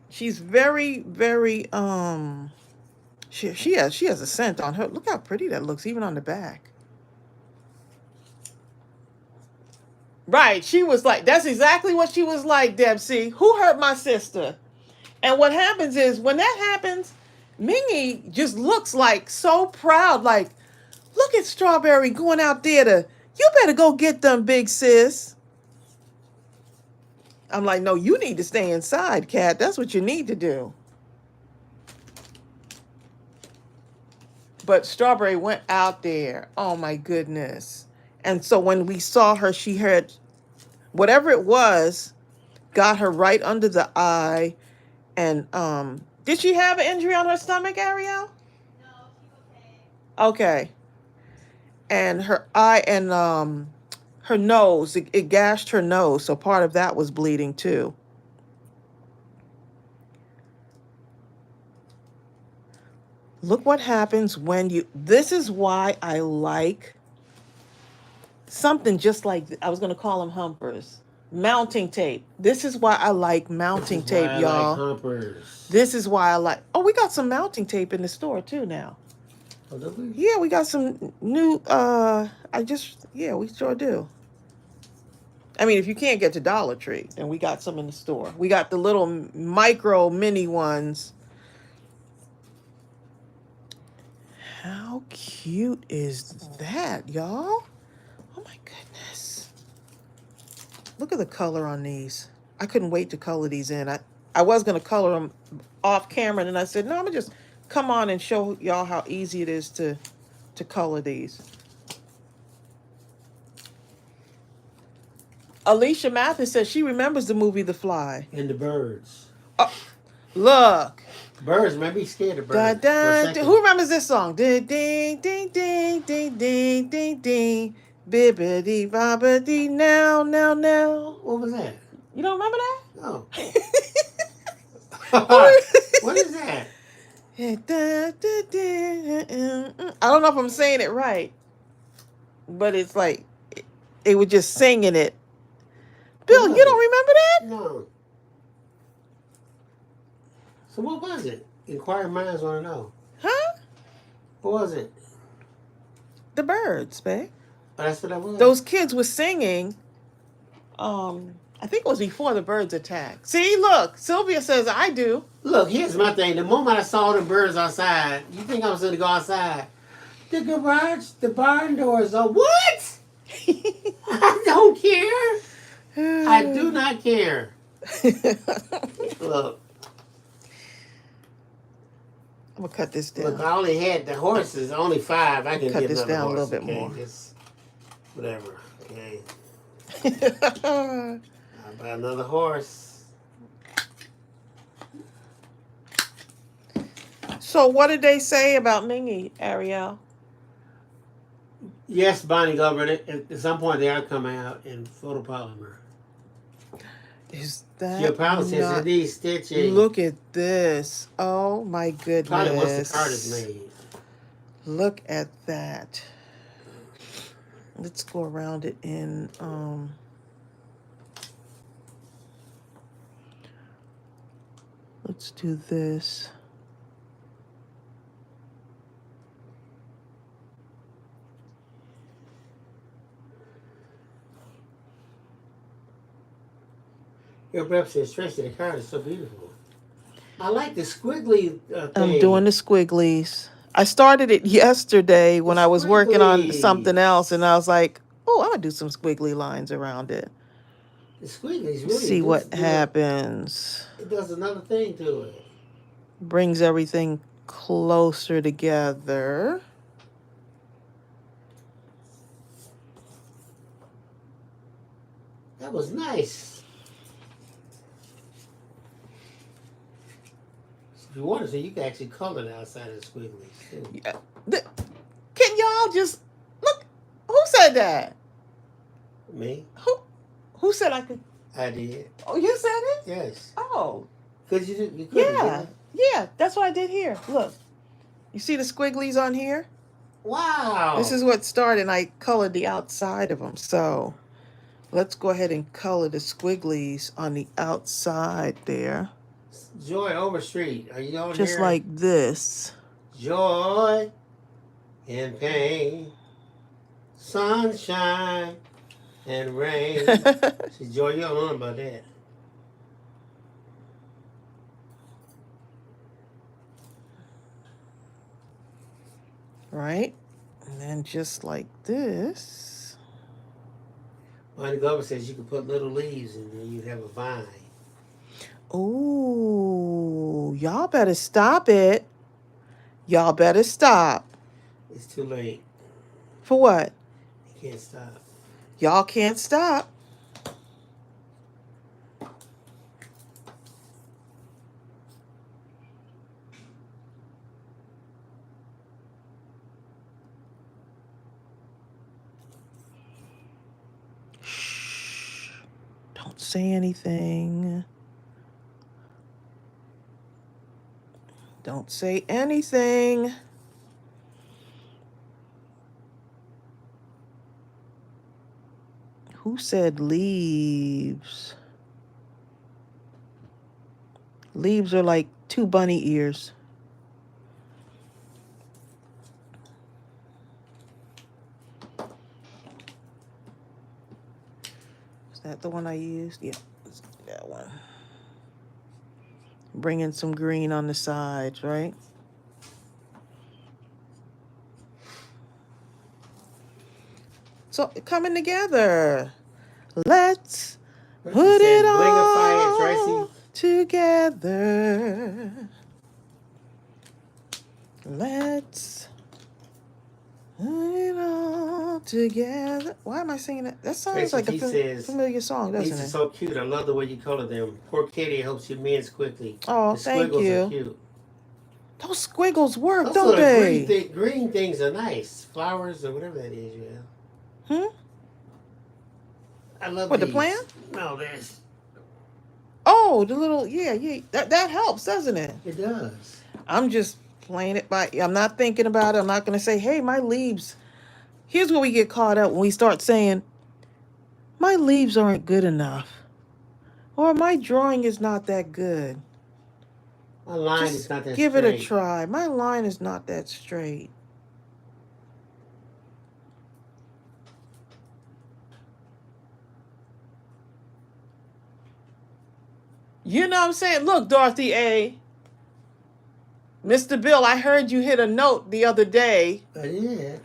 She's very, very she has a scent on her. Look how pretty that looks, even on the back. Right. She was like, that's exactly what she was like, Debsy. Who hurt my sister? And what happens is when that happens, Mingy just looks like so proud, like, look at Strawberry going out there to, you better go get them, big sis. I'm like, no, you need to stay inside, cat. That's what you need to do. But Strawberry went out there. Oh, my goodness. And so when we saw her, she had, whatever it was, got her right under the eye. And did she have an injury on her stomach, Ariel? No, she's okay. Okay. And her eye and her nose, it gashed her nose. So part of that was bleeding too. Look what happens when you, this is why I like something just like, I was going to call them humpers. Mounting tape. This is why I like mounting tape, y'all. Like humpers. This is why I like, oh, we got some mounting tape in the store too now. Oh, do we? Yeah, we got some new, we sure do. I mean, if you can't get to Dollar Tree, then we got some in the store. We got the little micro mini ones. How cute is that, y'all? Oh my goodness. Look at the color on these. I couldn't wait to color these in. I was going to color them off camera, and then I said, no, I'm going to just come on and show y'all how easy it is to color these. Alicia Mathis says she remembers the movie The Fly. And the birds. Oh, look. Birds, maybe scared of Da, birds. da, who remembers this song? Ding, ding, ding, ding, ding, ding, ding, ding. Bibbidi bobbidi now. What was that? You don't remember that? No. What is that? I don't know if I'm saying it right, but it's like they were just singing it. Bill, you don't remember that? No. So what was it? Inquiring minds want to know. Huh? What was it? The Birds, babe. Oh, that's what that was? Those kids were singing. I think it was before the birds attacked. See, look, Sylvia says I do. Look, here's my thing. The moment I saw the birds outside, you think I was going to go outside? The garage, the barn doors are what? I don't care. I do not care. Look. I'm going to cut this down. Look, I only had the horses, only 5. I can cut get this another down horse, a little bit okay? more. Just whatever. Okay. I'll buy another horse. So what did they say about Mingy, Ariel? Yes, Bonnie Glover. At some point, they are coming out in photopolymer. Is that Your power says it needs stitching. Look at this. Oh my goodness. Probably once the card is made. Look at that. Let's go around it in let's do this. Your breath says, Tracey, the card is so beautiful. I like the squiggly thing. I'm doing the squigglies. I started it yesterday when I was working on something else, and I was like, oh, I'm going to do some squiggly lines around it. The squigglies really See what happens. It does another thing to it. Brings everything closer together. That was nice. So if you wanted to, you could actually color the outside of the squigglies too. Yeah. Can y'all just look? Who said that? Me? Who said I could? I did. Oh, you said it? Yes. Oh, Could you? You could. yeah, yeah. That's what I did here. Look, you see the squigglies on here? Wow. This is what started, and I colored the outside of them. So let's go ahead and color the squigglies on the outside there. Joy Overstreet. Are you on Just here? like this. Joy and pain, sunshine and rain. See, Joy, you don't know about that. Right? And then just like this. Well, the government says you can put little leaves and then you'd have a vine. Ooh, y'all better stop it. Y'all better stop. It's too late. For what? You can't stop. Y'all can't stop. Shh. Don't say anything. Don't say anything. Who said leaves? Leaves are like 2 bunny ears. Is that the one I used? Yeah, let's do that one. Bring in some green on the sides, right? So coming together. Let's put it all together. Let's put it all together. Why am I singing that? That sounds like a familiar song, doesn't These it? are so cute. I love the way you color them. Poor Kitty helps you mends quickly. Oh, the thank squiggles you. Are cute. Those squiggles work, Those don't they? Green things are nice. Flowers or whatever that is, yeah. I love What, these. the plant? No, this. Oh, the little, yeah. That helps, doesn't it? It does. I'm just playing it by, I'm not thinking about it. I'm not going to say, hey, my leaves. Here's where we get caught up when we start saying, my leaves aren't good enough. Or my drawing is not that good. My line Just is not that give straight. it a try. My line is not that straight. You know what I'm saying? Look, Dorothy A. Mr. Bill, I heard you hit a note the other day. I did.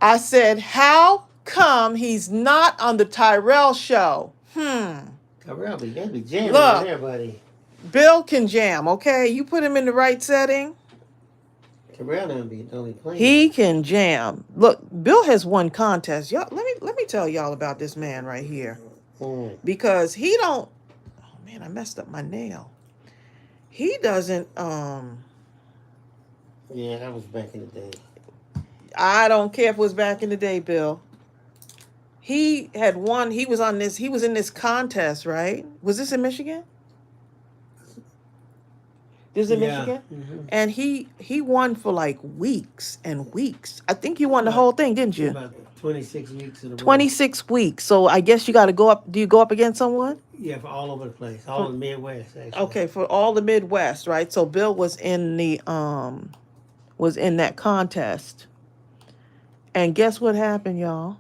I said, how come he's not on the Tyrell show? Tyrell be jamming Look, on there, buddy. Bill can jam, okay? You put him in the right setting. Tyrell don't be playing. He can jam. Look, Bill has won contests. Y'all, let me tell y'all about this man right here. Because he don't. Oh man, I messed up my nail. He doesn't. Yeah, that was back in the day. I don't care if it was back in the day, Bill. He had won. He was on this. He was in this contest, right? Was this in Michigan? This is in Michigan, and he won for like weeks and weeks. I think you won the whole thing, didn't you? About 26 weeks in a row. 26 weeks. So I guess you got to go up. Do you go up against someone? Yeah, for all over the place, all in the Midwest. Actually. Okay, for all the Midwest, right? So Bill was in the was in that contest, and guess what happened, y'all?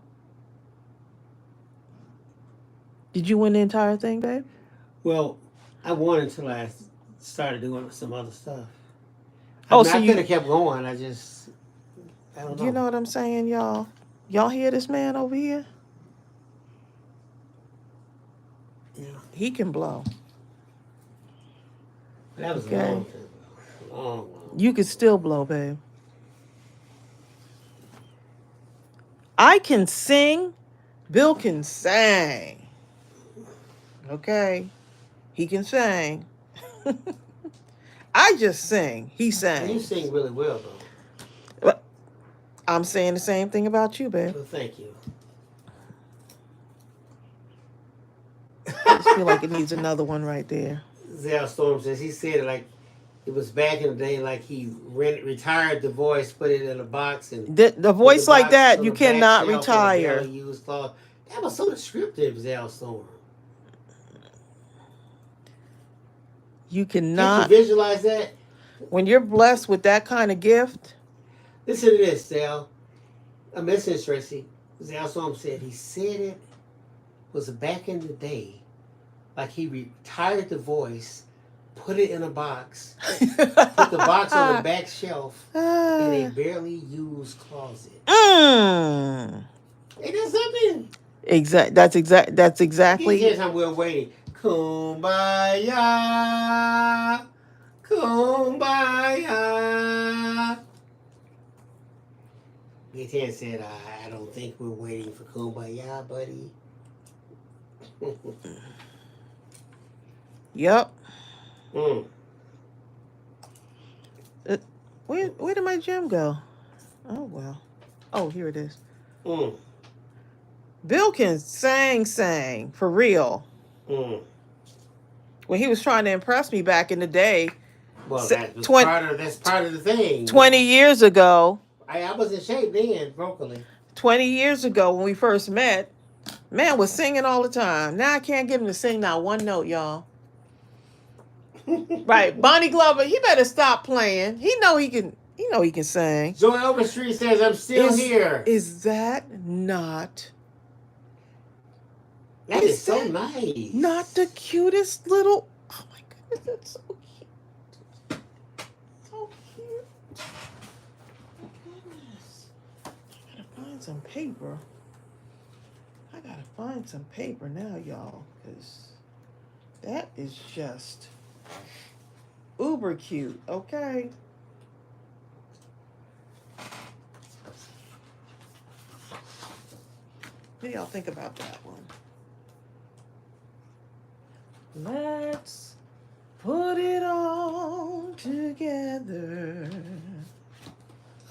Did you win the entire thing, babe? Well, I won until I started doing some other stuff. I could have kept going. I don't know. You know what I'm saying, y'all? Y'all hear this man over here? Yeah. He can blow. That was a long time ago. Long. You could still blow, babe. I can sing. Bill can sing. Okay. He can sing. I just sing. He You sings. sing really well, though. But I'm saying the same thing about you, babe. Well, thank you. I just feel like it needs another one right there. Zell Storm says he said it like it was back in the day, like he retired the voice, put it in a box, and The put voice the like box that, on you the back cannot shelf in a retire. barely used cloth. That was so descriptive, Zell Storm. You Can't you cannot. visualize that? When you're blessed with that kind of gift, Listen to this, Zell. I'm listening, Tracey. Zell Storm said he said it was back in the day, like he retired the voice, put it in a box, put the box on the back shelf in a barely used closet. Mm. Ain't that something? That's Here's exactly. how we're waiting. Kumbaya, kumbaya. Gaten said, I don't think we're waiting for kumbaya, buddy. Yep. Mm. Where did my gem go? Oh well. Oh, here it is. Mm. Bill can sang for real. Mm. When he was trying to impress me back in the day, Well, that's 20, part of the thing. 20 years ago. I was in shape then, vocally. 20 years ago when we first met, man was singing all the time. Now I can't get him to sing not one note, y'all. Right, Bonnie Glover, he better stop playing. He know he can sing. Joy Overstreet says, I'm still here. Is that not? That is so nice. Not the cutest little. Oh my goodness, that's so cute. So cute. Oh my goodness. I gotta find some paper. Now, y'all, because that is just uber cute. Okay. What do y'all think about that one? Let's put it all together.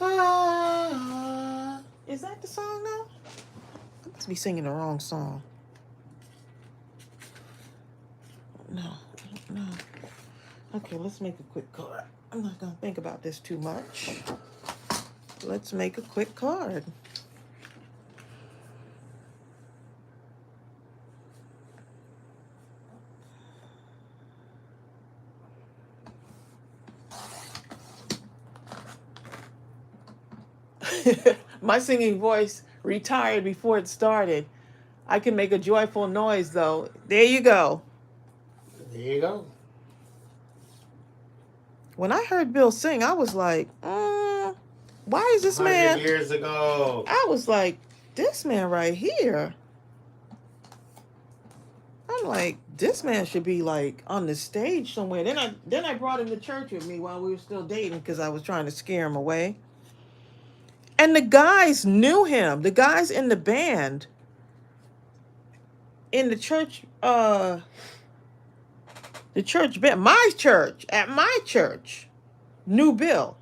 Ah. Is that the song now? I must be singing the wrong song. No. Okay, let's make a quick card. I'm not going to think about this too much. Let's make a quick card. My singing voice retired before it started. I can make a joyful noise, though. There you go. There you go. When I heard Bill sing, I was like, why is this 100 man? years ago. I was like, this man right here. I'm like, this man should be like on the stage somewhere. Then I brought him to church with me while we were still dating because I was trying to scare him away. And the guys knew him. The guys in the band, in the church band, at my church, knew Bill.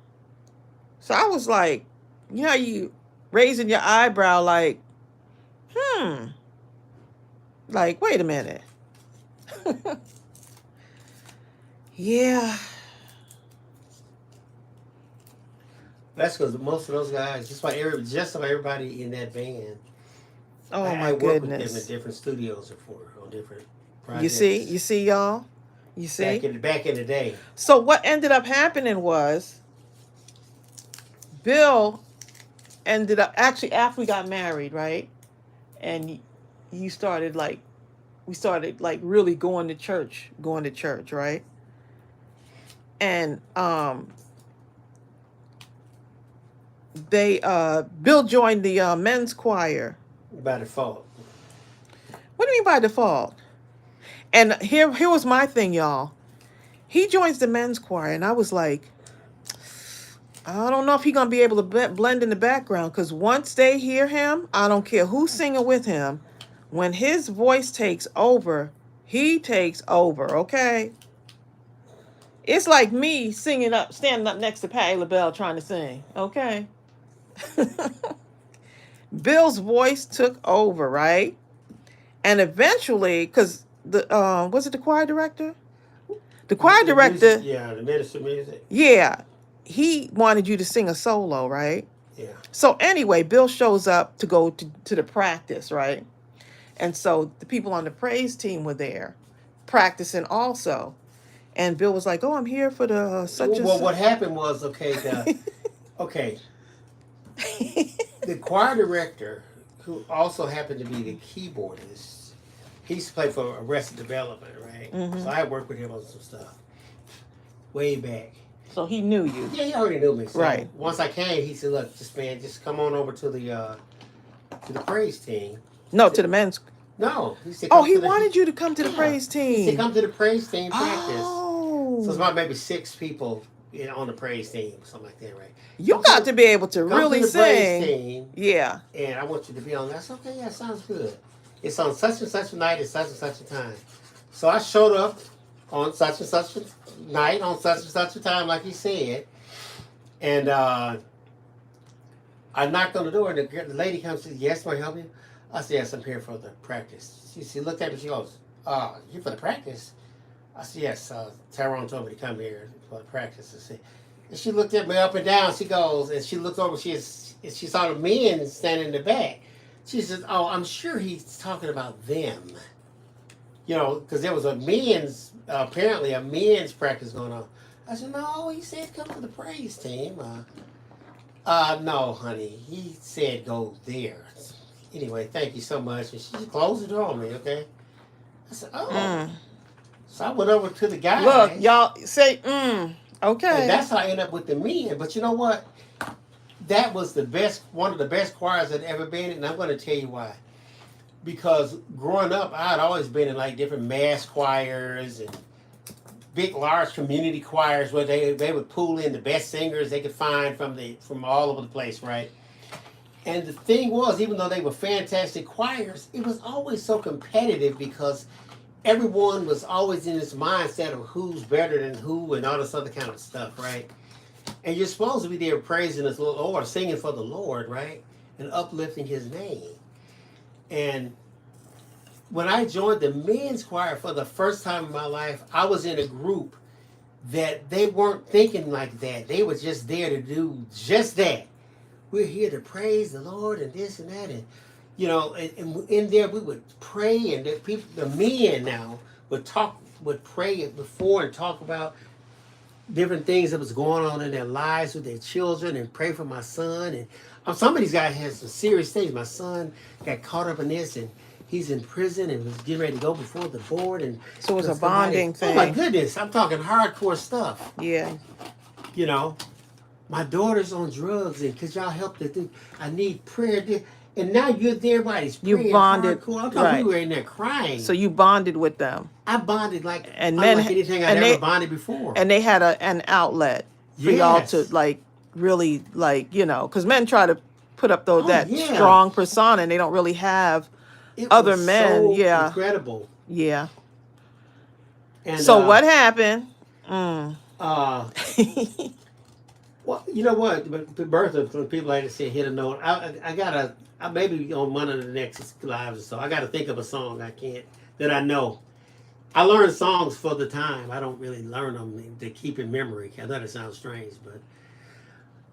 So I was like, you know, you raising your eyebrow like, like, wait a minute. Yeah. That's because most of those guys, just about everybody in that band. Oh I my worked with them goodness. in different studios on different projects. You see, y'all. You see. Back in the day. So what ended up happening was, Bill ended up actually after we got married, right? And we started like really going to church, right? And Bill joined the men's choir. By default. What do you mean by default? And here was my thing, y'all. He joins the men's choir, and I was like, I don't know if he's gonna be able to blend in the background, because once they hear him, I don't care who's singing with him, when his voice takes over, He takes over, okay? It's like me standing up next to Patti LaBelle trying to sing, okay? Bill's voice took over, right? And eventually, because was it the choir director? The choir director, Yeah, the minister music. yeah, he wanted you to sing a solo, right? Yeah. So anyway, Bill shows up to go to the practice, right? And so the people on the praise team were there practicing also. And Bill was like, "Oh, I'm here for the such Well, and what happened was, okay, the choir director, who also happened to be the keyboardist, he used to play for Arrested Development, right? Mhm. So I worked with him on some stuff way back. So he knew you. Yeah, he already knew me. So Right. Once I came, he said, "Look, just come on over to the praise team." No, to the men's. No, he said. Oh, he wanted you to come to the praise He said, team. "Come to the praise team practice." Oh. So it's about maybe 6 people on the praise team, something like that, right? You got to be able to really Come to the praise sing. team, Yeah. and I want you to be on. That's okay. Yeah, sounds good. It's on such and such a night at such and such a time. So I showed up on such and such a night on such and such a time, like he said, and I knocked on the door, and the lady comes and says, "Yes, may I help you?" I said, "Yes, I'm here for the practice." She looked at me. She goes, "You for the practice?" I said, "Yes, Tyrone told me to come here for the practice." And she looked at me up and down. She goes, and she looked over. She saw the men standing in the back. She says, "Oh, I'm sure he's talking about them." You know, because there was apparently a men's practice going on. I said, "No, he said come to the praise team." No, honey, he said go there. Anyway, thank you so much. And she closed the door on me, okay? I said, "Oh." Mm. So I went over to the guy. Look, y'all say, okay. And that's how I ended up with the men. But you know what? That was one of the best choirs I'd ever been in. And I'm going to tell you why. Because growing up, I'd always been in like different mass choirs and big, large community choirs where they would pull in the best singers they could find from all over the place, right? And the thing was, even though they were fantastic choirs, it was always so competitive because everyone was always in this mindset of who's better than who and all this other kind of stuff, right? And you're supposed to be there praising the Lord, singing for the Lord, right? And uplifting his name. And when I joined the men's choir for the first time in my life, I was in a group that they weren't thinking like that. They were just there to do just that. We're here to praise the Lord and this and that. And you know, and in there we would pray, and the men now would pray before and talk about different things that was going on in their lives with their children, and pray for my son. And some of these guys had some serious things. My son got caught up in this, and he's in prison and was getting ready to go before the board. And so it was a bonding thing. Oh my goodness, I'm talking hardcore stuff. Yeah. You know, my daughter's on drugs, and could y'all help the I need prayer. And now you're there, everybody's praying. You bonded, hardcore. I'm talking, right? We were in there crying. So you bonded with them. I bonded like unlike anything I'd ever bonded before. And they had an outlet for y'all to like really like, you know, because men try to put up that strong persona, and they don't really have other men. So yeah, incredible. Yeah. And so what happened? Well, you know what? Bertha, for people like to say, hit a note. I maybe on one of the next lives or so. I got to think of a song that I know. I learn songs for the time. I don't really learn them to keep in memory. I thought it sounds strange, but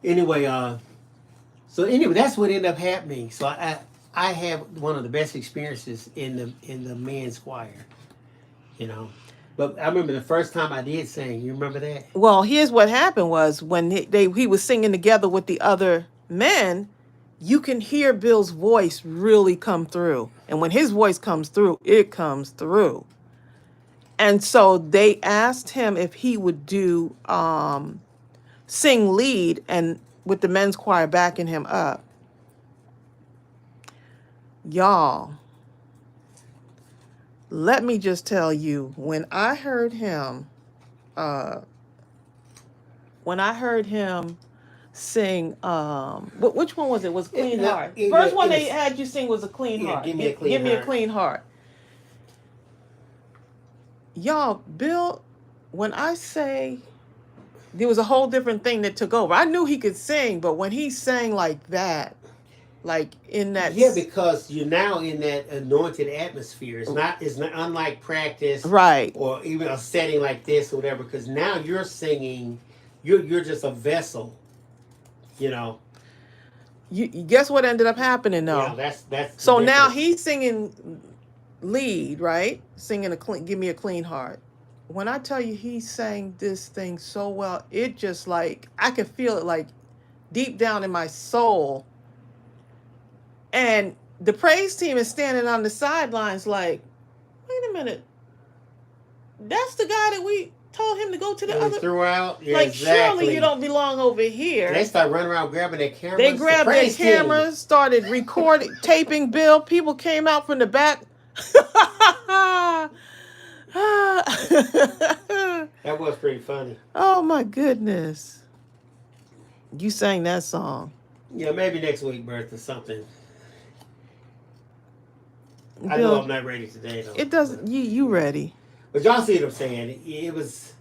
anyway. That's what ended up happening. So I have one of the best experiences in the men's choir. You know. But I remember the first time I did sing. You remember that? Well, here's what happened was when he was singing together with the other men, you can hear Bill's voice really come through. And when his voice comes through, it comes through. And so they asked him if he would do sing lead, and with the men's choir backing him up. Y'all, let me just tell you, when I heard him sing, which one was it? Was Clean Heart. First one they had you sing was a Clean Heart. Give me a Clean Heart. A Clean Heart. Y'all, Bill, when I say there was a whole different thing that took over. I knew he could sing, but when he sang like that, like in that Yeah, because you're now in that anointed atmosphere. It's not unlike practice right. or even a setting like this or whatever. Because now you're singing, you're just a vessel. You know. You guess what ended up happening though? Yeah, that's the So now difference. he's singing lead, right? Singing a clean, give me a clean heart. When I tell you he sang this thing so well, it just like I could feel it like deep down in my soul. And the praise team is standing on the sidelines like, wait a minute, that's the guy that we told him to go to the And we other. threw out. Yeah, Like, exactly. surely you don't belong over here. They start running around grabbing their cameras. They grabbed their cameras, started recording, taping Bill. People came out from the back. That was pretty funny. Oh my goodness. You sang that song. Yeah, maybe next week, Bertha, or something. I Bill, know I'm not ready today, though. it doesn't. You ready? But y'all see what I'm saying? It was,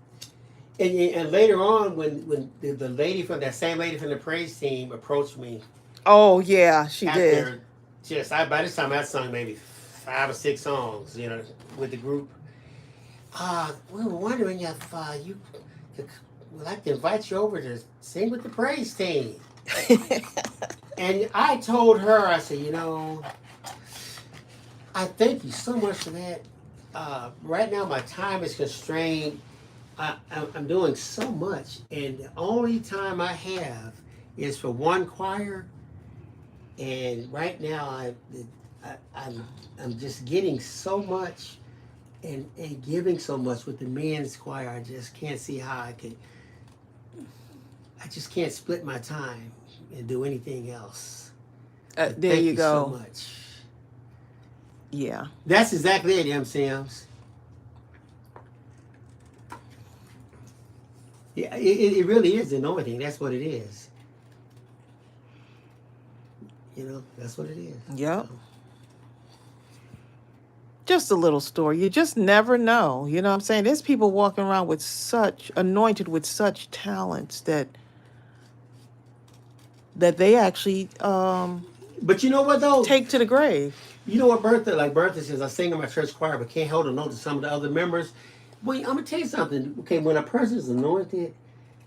and later on when the lady from that same lady from the praise team approached me. Oh yeah, she after did. by this time I sung maybe 5 or 6 songs, with the group. We were wondering if you would like to invite you over to sing with the praise team. And I told her, I said, I thank you so much for that. Right now my time is constrained. I'm doing so much, and the only time I have is for one choir. And right now I'm just getting so much and giving so much with the men's choir. I just can't see how I just can't split my time and do anything else. There Thank you go. so much. Yeah. That's exactly it, M. Sims. Yeah, it really is anointing. That's what it is. That's what it is. Yep. Just a little story. You just never know. You know what I'm saying? There's people walking around with anointed with such talents that they actually But you know what though? take to the grave. You know what, Bertha? Like Bertha says, I sing in my church choir, but can't hold a note to some of the other members. Well, I'm gonna tell you something. Okay, when a person is anointed,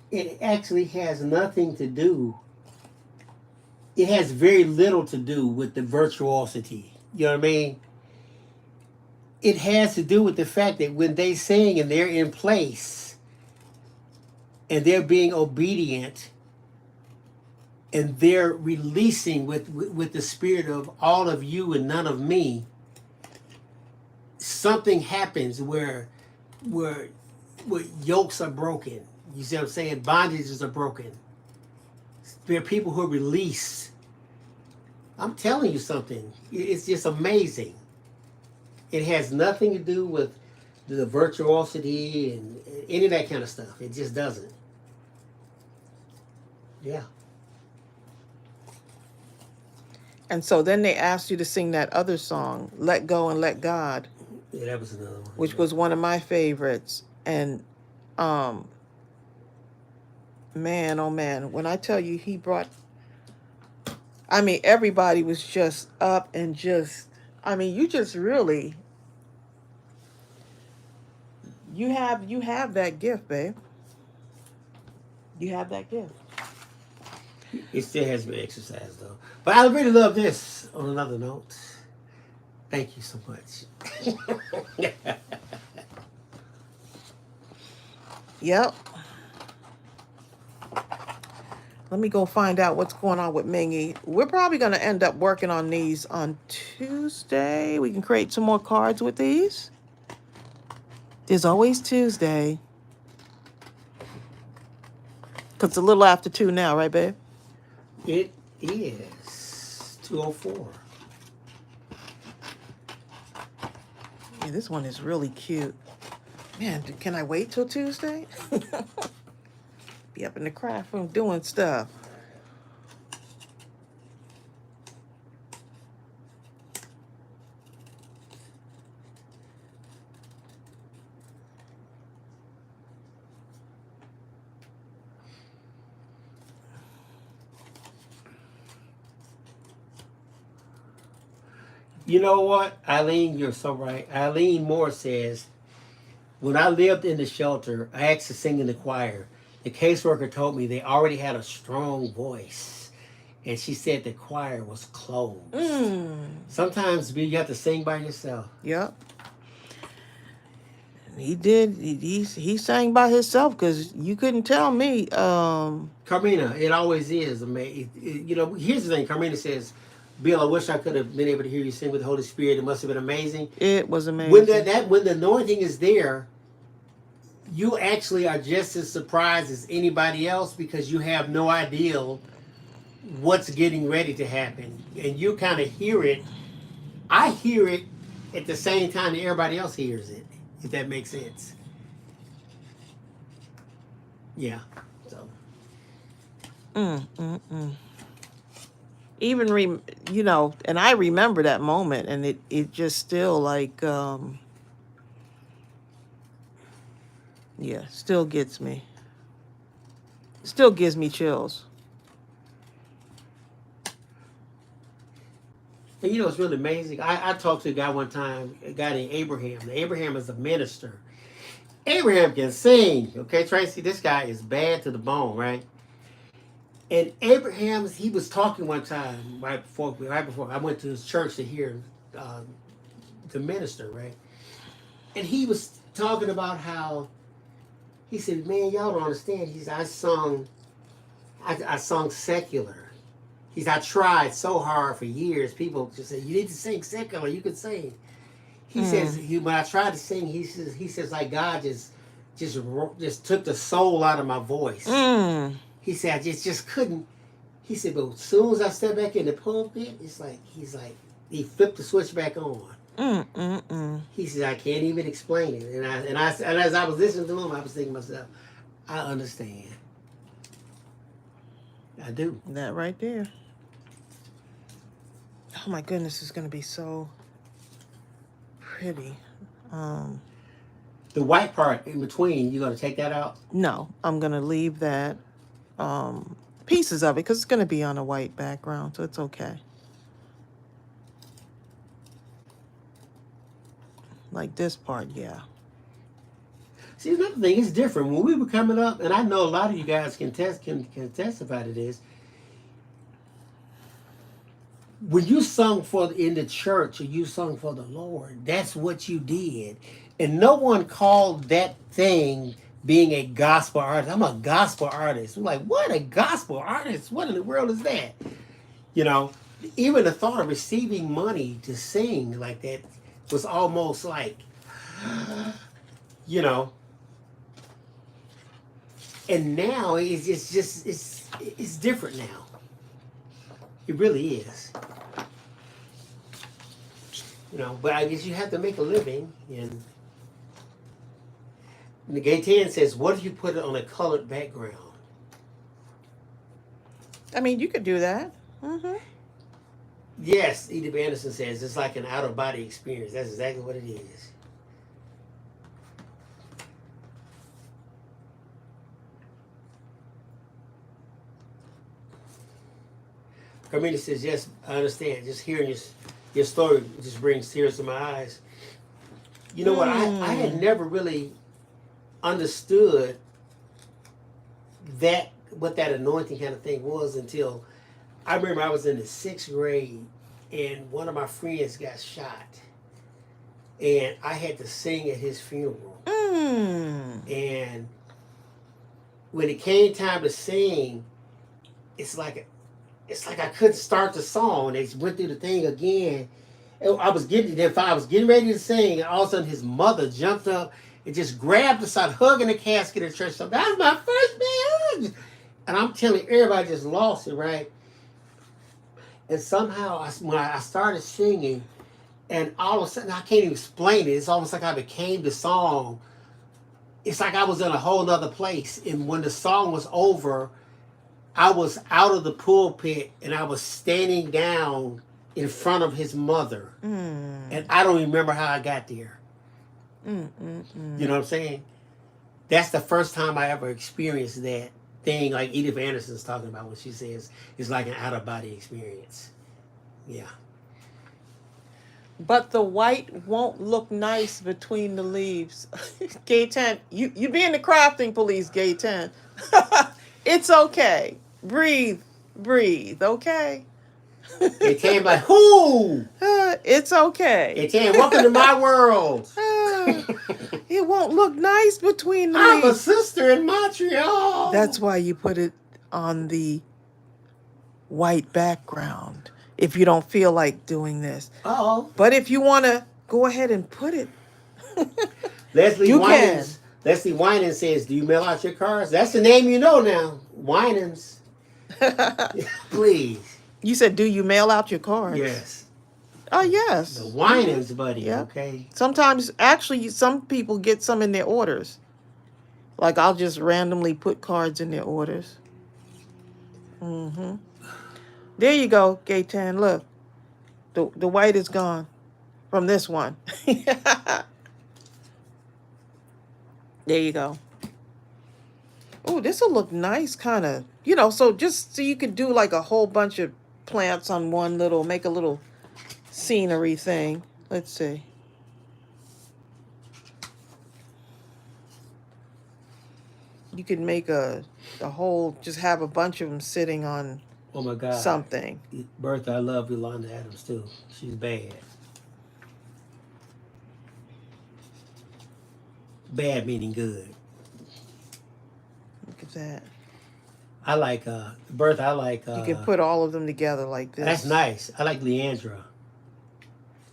it actually has nothing to do. It has very little to do with the virtuosity. You know what I mean? It has to do with the fact that when they sing and they're in place and they're being obedient and they're releasing with the spirit of all of you and none of me, something happens where yokes are broken. You see what I'm saying? Bondages are broken. There are people who are released. I'm telling you something. It's just amazing. It has nothing to do with the virtuosity and any of that kind of stuff. It just doesn't. Yeah. And so then they asked you to sing that other song, Let Go and Let God. Yeah, that was another one. Which was one of my favorites. And man, oh man, when I tell you he brought, everybody was just up and just, you just really, you have that gift, babe. You have that gift. It still has been exercised though. But I really love this on another note. Thank you so much. Yep. Let me go find out what's going on with Mingy. We're probably going to end up working on these on Tuesday. We can create some more cards with these. There's always Tuesday. Because it's a little after 2 now, right, babe? It is 2:04. Yeah, this one is really cute. Man, can I wait till Tuesday? Be up in the craft room doing stuff. You know what, Eileen, you're so right. Eileen Moore says, when I lived in the shelter, I asked to sing in the choir. The caseworker told me they already had a strong voice, and she said the choir was closed. Sometimes you have to sing by yourself. Yep. He did. He sang by himself because you couldn't tell me. Carmina, it always is. You know, here's the thing. Carmina says, Bill, I wish I could have been able to hear you sing with the Holy Spirit. It must have been amazing. It was amazing. When the anointing is there, you actually are just as surprised as anybody else because you have no idea what's getting ready to happen. And you kind of hear it. I hear it at the same time that everybody else hears it, if that makes sense. Yeah. So. Even you know, and I remember that moment, and it just still like yeah, still gets me. Still gives me chills. And you know, it's really amazing. I talked to a guy one time, a guy named Abraham. Now, Abraham is a minister. Abraham can sing. Okay, Tracy, this guy is bad to the bone, right? And Abraham, he was talking one time right before I went to his church to hear the minister, right? And he was talking about how he said, "Man, y'all don't understand." He said, I sung secular. He said, I tried so hard for years. People just say, you need to sing secular. You can sing. He says, when I tried to sing, he says, like God just took the soul out of my voice. He said, I just couldn't. He said, but as soon as I step back in the pulpit, it's like he flipped the switch back on. He said, I can't even explain it. And as I was listening to him, I was thinking to myself, I understand. I do. That right there. Oh my goodness, it's gonna be so pretty. The white part in between, you're gonna take that out? No, I'm gonna leave that pieces of it because it's gonna be on a white background, so it's okay. Like this part, yeah. See, another thing, it's different. When we were coming up, and I know a lot of you guys can testify to this. When you sung in the church or you sung for the Lord, that's what you did. And no one called that thing being a gospel artist. I'm a gospel artist. We're like, what, a gospel artist? What in the world is that? You know, even the thought of receiving money to sing like that was almost like, you know. And now it's different now. It really is. You know, but I guess you have to make a living. And the Gay 10 says, what if you put it on a colored background? I mean, you could do that. Yes, Edith Anderson says, it's like an out-of-body experience. That's exactly what it is. Carmina says, yes, I understand. Just hearing your story just brings tears to my eyes. You know what? I had never really understood what that anointing kind of thing was until I remember I was in the 6th grade and one of my friends got shot. And I had to sing at his funeral. And when it came time to sing, it's like I couldn't start the song. They went through the thing again. And I was getting ready to sing, and all of a sudden his mother jumped up and just grabbed us, started hugging the casket at church. So that was my first big hug. And I'm telling you, everybody just lost it, right? And somehow, when I started singing, and all of a sudden, I can't even explain it. It's almost like I became the song. It's like I was in a whole nother place. And when the song was over, I was out of the pulpit and I was standing down in front of his mother. And I don't even remember how I got there. You know what I'm saying? That's the first time I ever experienced that thing like Edith Anderson's talking about when she says it's like an out-of-body experience. Yeah. But the white won't look nice between the leaves. Gay 10, you be in the crafting police, Gay 10. It's okay. Breathe, breathe, okay? It came like, whoo! It's okay. It came, welcome to my world. It won't look nice between the I'm a leaves. sister in Montreal. That's why you put it on the white background if you don't feel like doing this. Uh-oh. But if you want to go ahead and put it, Leslie you Winans. Leslie Winans says, do you mail out your cards? That's the name you know now. Winans. Please. You said, do you mail out your cards? Yes. Oh, yes. The Winans, buddy. Yeah. Okay. Sometimes, actually, some people get some in their orders. Like, I'll just randomly put cards in their orders. Mm-hmm. There you go, Gaytan. Look. The white is gone from this one. There you go. Oh, this will look nice, kind of. You know, so just so you could do like a whole bunch of plants on one little, make a little scenery thing. Let's see. You could make a whole, just have a bunch of them sitting on Oh my God. something. Bertha, I love Yolanda Adams too. She's bad. Bad meaning good. Look at that. I like Bertha, I like You can put all of them together like this. that's nice. I like Leandra.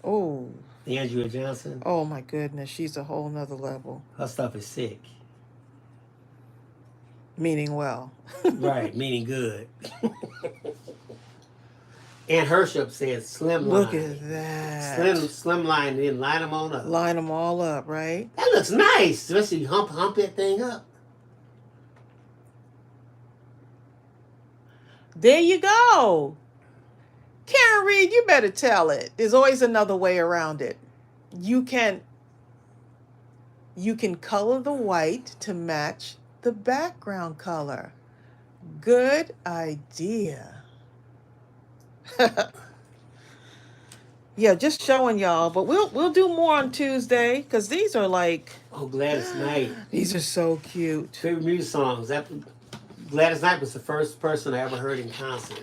Oh. Leandra Johnson. Oh my goodness, she's a whole nother level. Her stuff is sick. Meaning well. Right, meaning good. And Hershop says slim line. Look at that. Slim line, and then line them on up. Line them all up, right? That looks nice. Especially hump that thing up. There you go. Karen Reed, you better tell it. There's always another way around it. You can color the white to match the background color. Good idea. Yeah, just showing y'all, but we'll do more on Tuesday because these are like, Oh, Gladys Knight. these are so cute. Favorite music songs. Gladys Knight was the first person I ever heard in concert.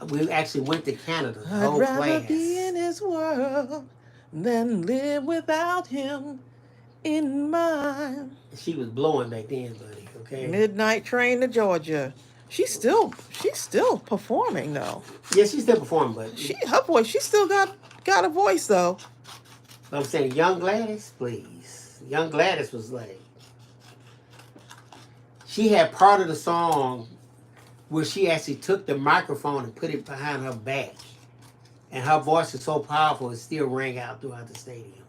We actually went to Canada. The I'd whole rather class. be in his world than live without him in mine. She was blowing back then, buddy. Okay. Midnight Train to Georgia. She's still performing though. Yeah, she's still performing, but Her voice, she still got a voice though. I'm saying, young Gladys, please. Young Gladys was like, she had part of the song where she actually took the microphone and put it behind her back, and her voice is so powerful it still rang out throughout the stadium.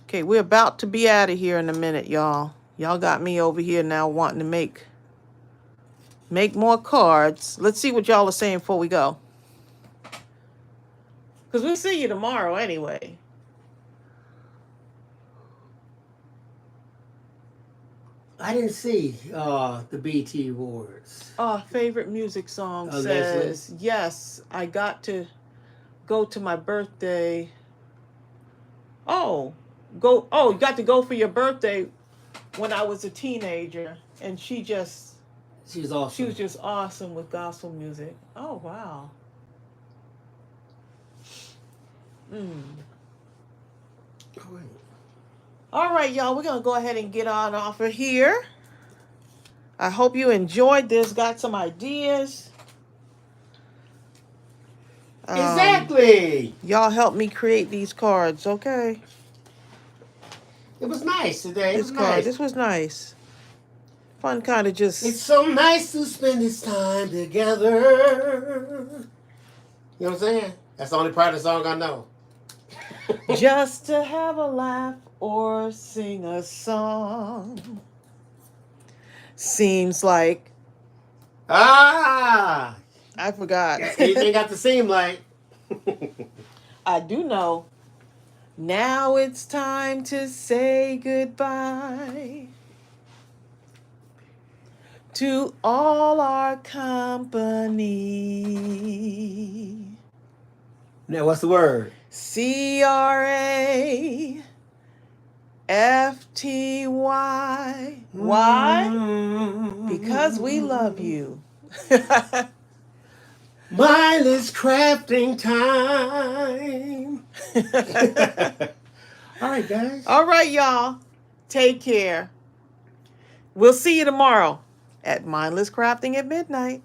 Okay, we're about to be out of here in a minute, y'all. Y'all got me over here now wanting to make more cards. Let's see what y'all are saying before we go. Because we'll see you tomorrow anyway. I didn't see the BT Awards. Favorite music song Oh, says, yes, I got to go to my birthday. You got to go for your birthday when I was a teenager. And she was awesome. She was just awesome with gospel music. Oh, wow. All right, y'all, we're going to go ahead and get on off of here. I hope you enjoyed this, got some ideas. Exactly. Y'all help me create these cards, okay? It was nice today. This was nice. Fun kind of just... It's so nice to spend this time together. You know what I'm saying? That's the only part of the song I know. just to have a laugh or sing a song. Seems like... I forgot. Anything got to seem like. I do know. Now it's time to say goodbye to all our company. Now, what's the word? CRAFTY. Why? Because we love you. Mindless crafting time. All right, guys. All right, y'all. Take care. We'll see you tomorrow at Mindless Crafting at midnight.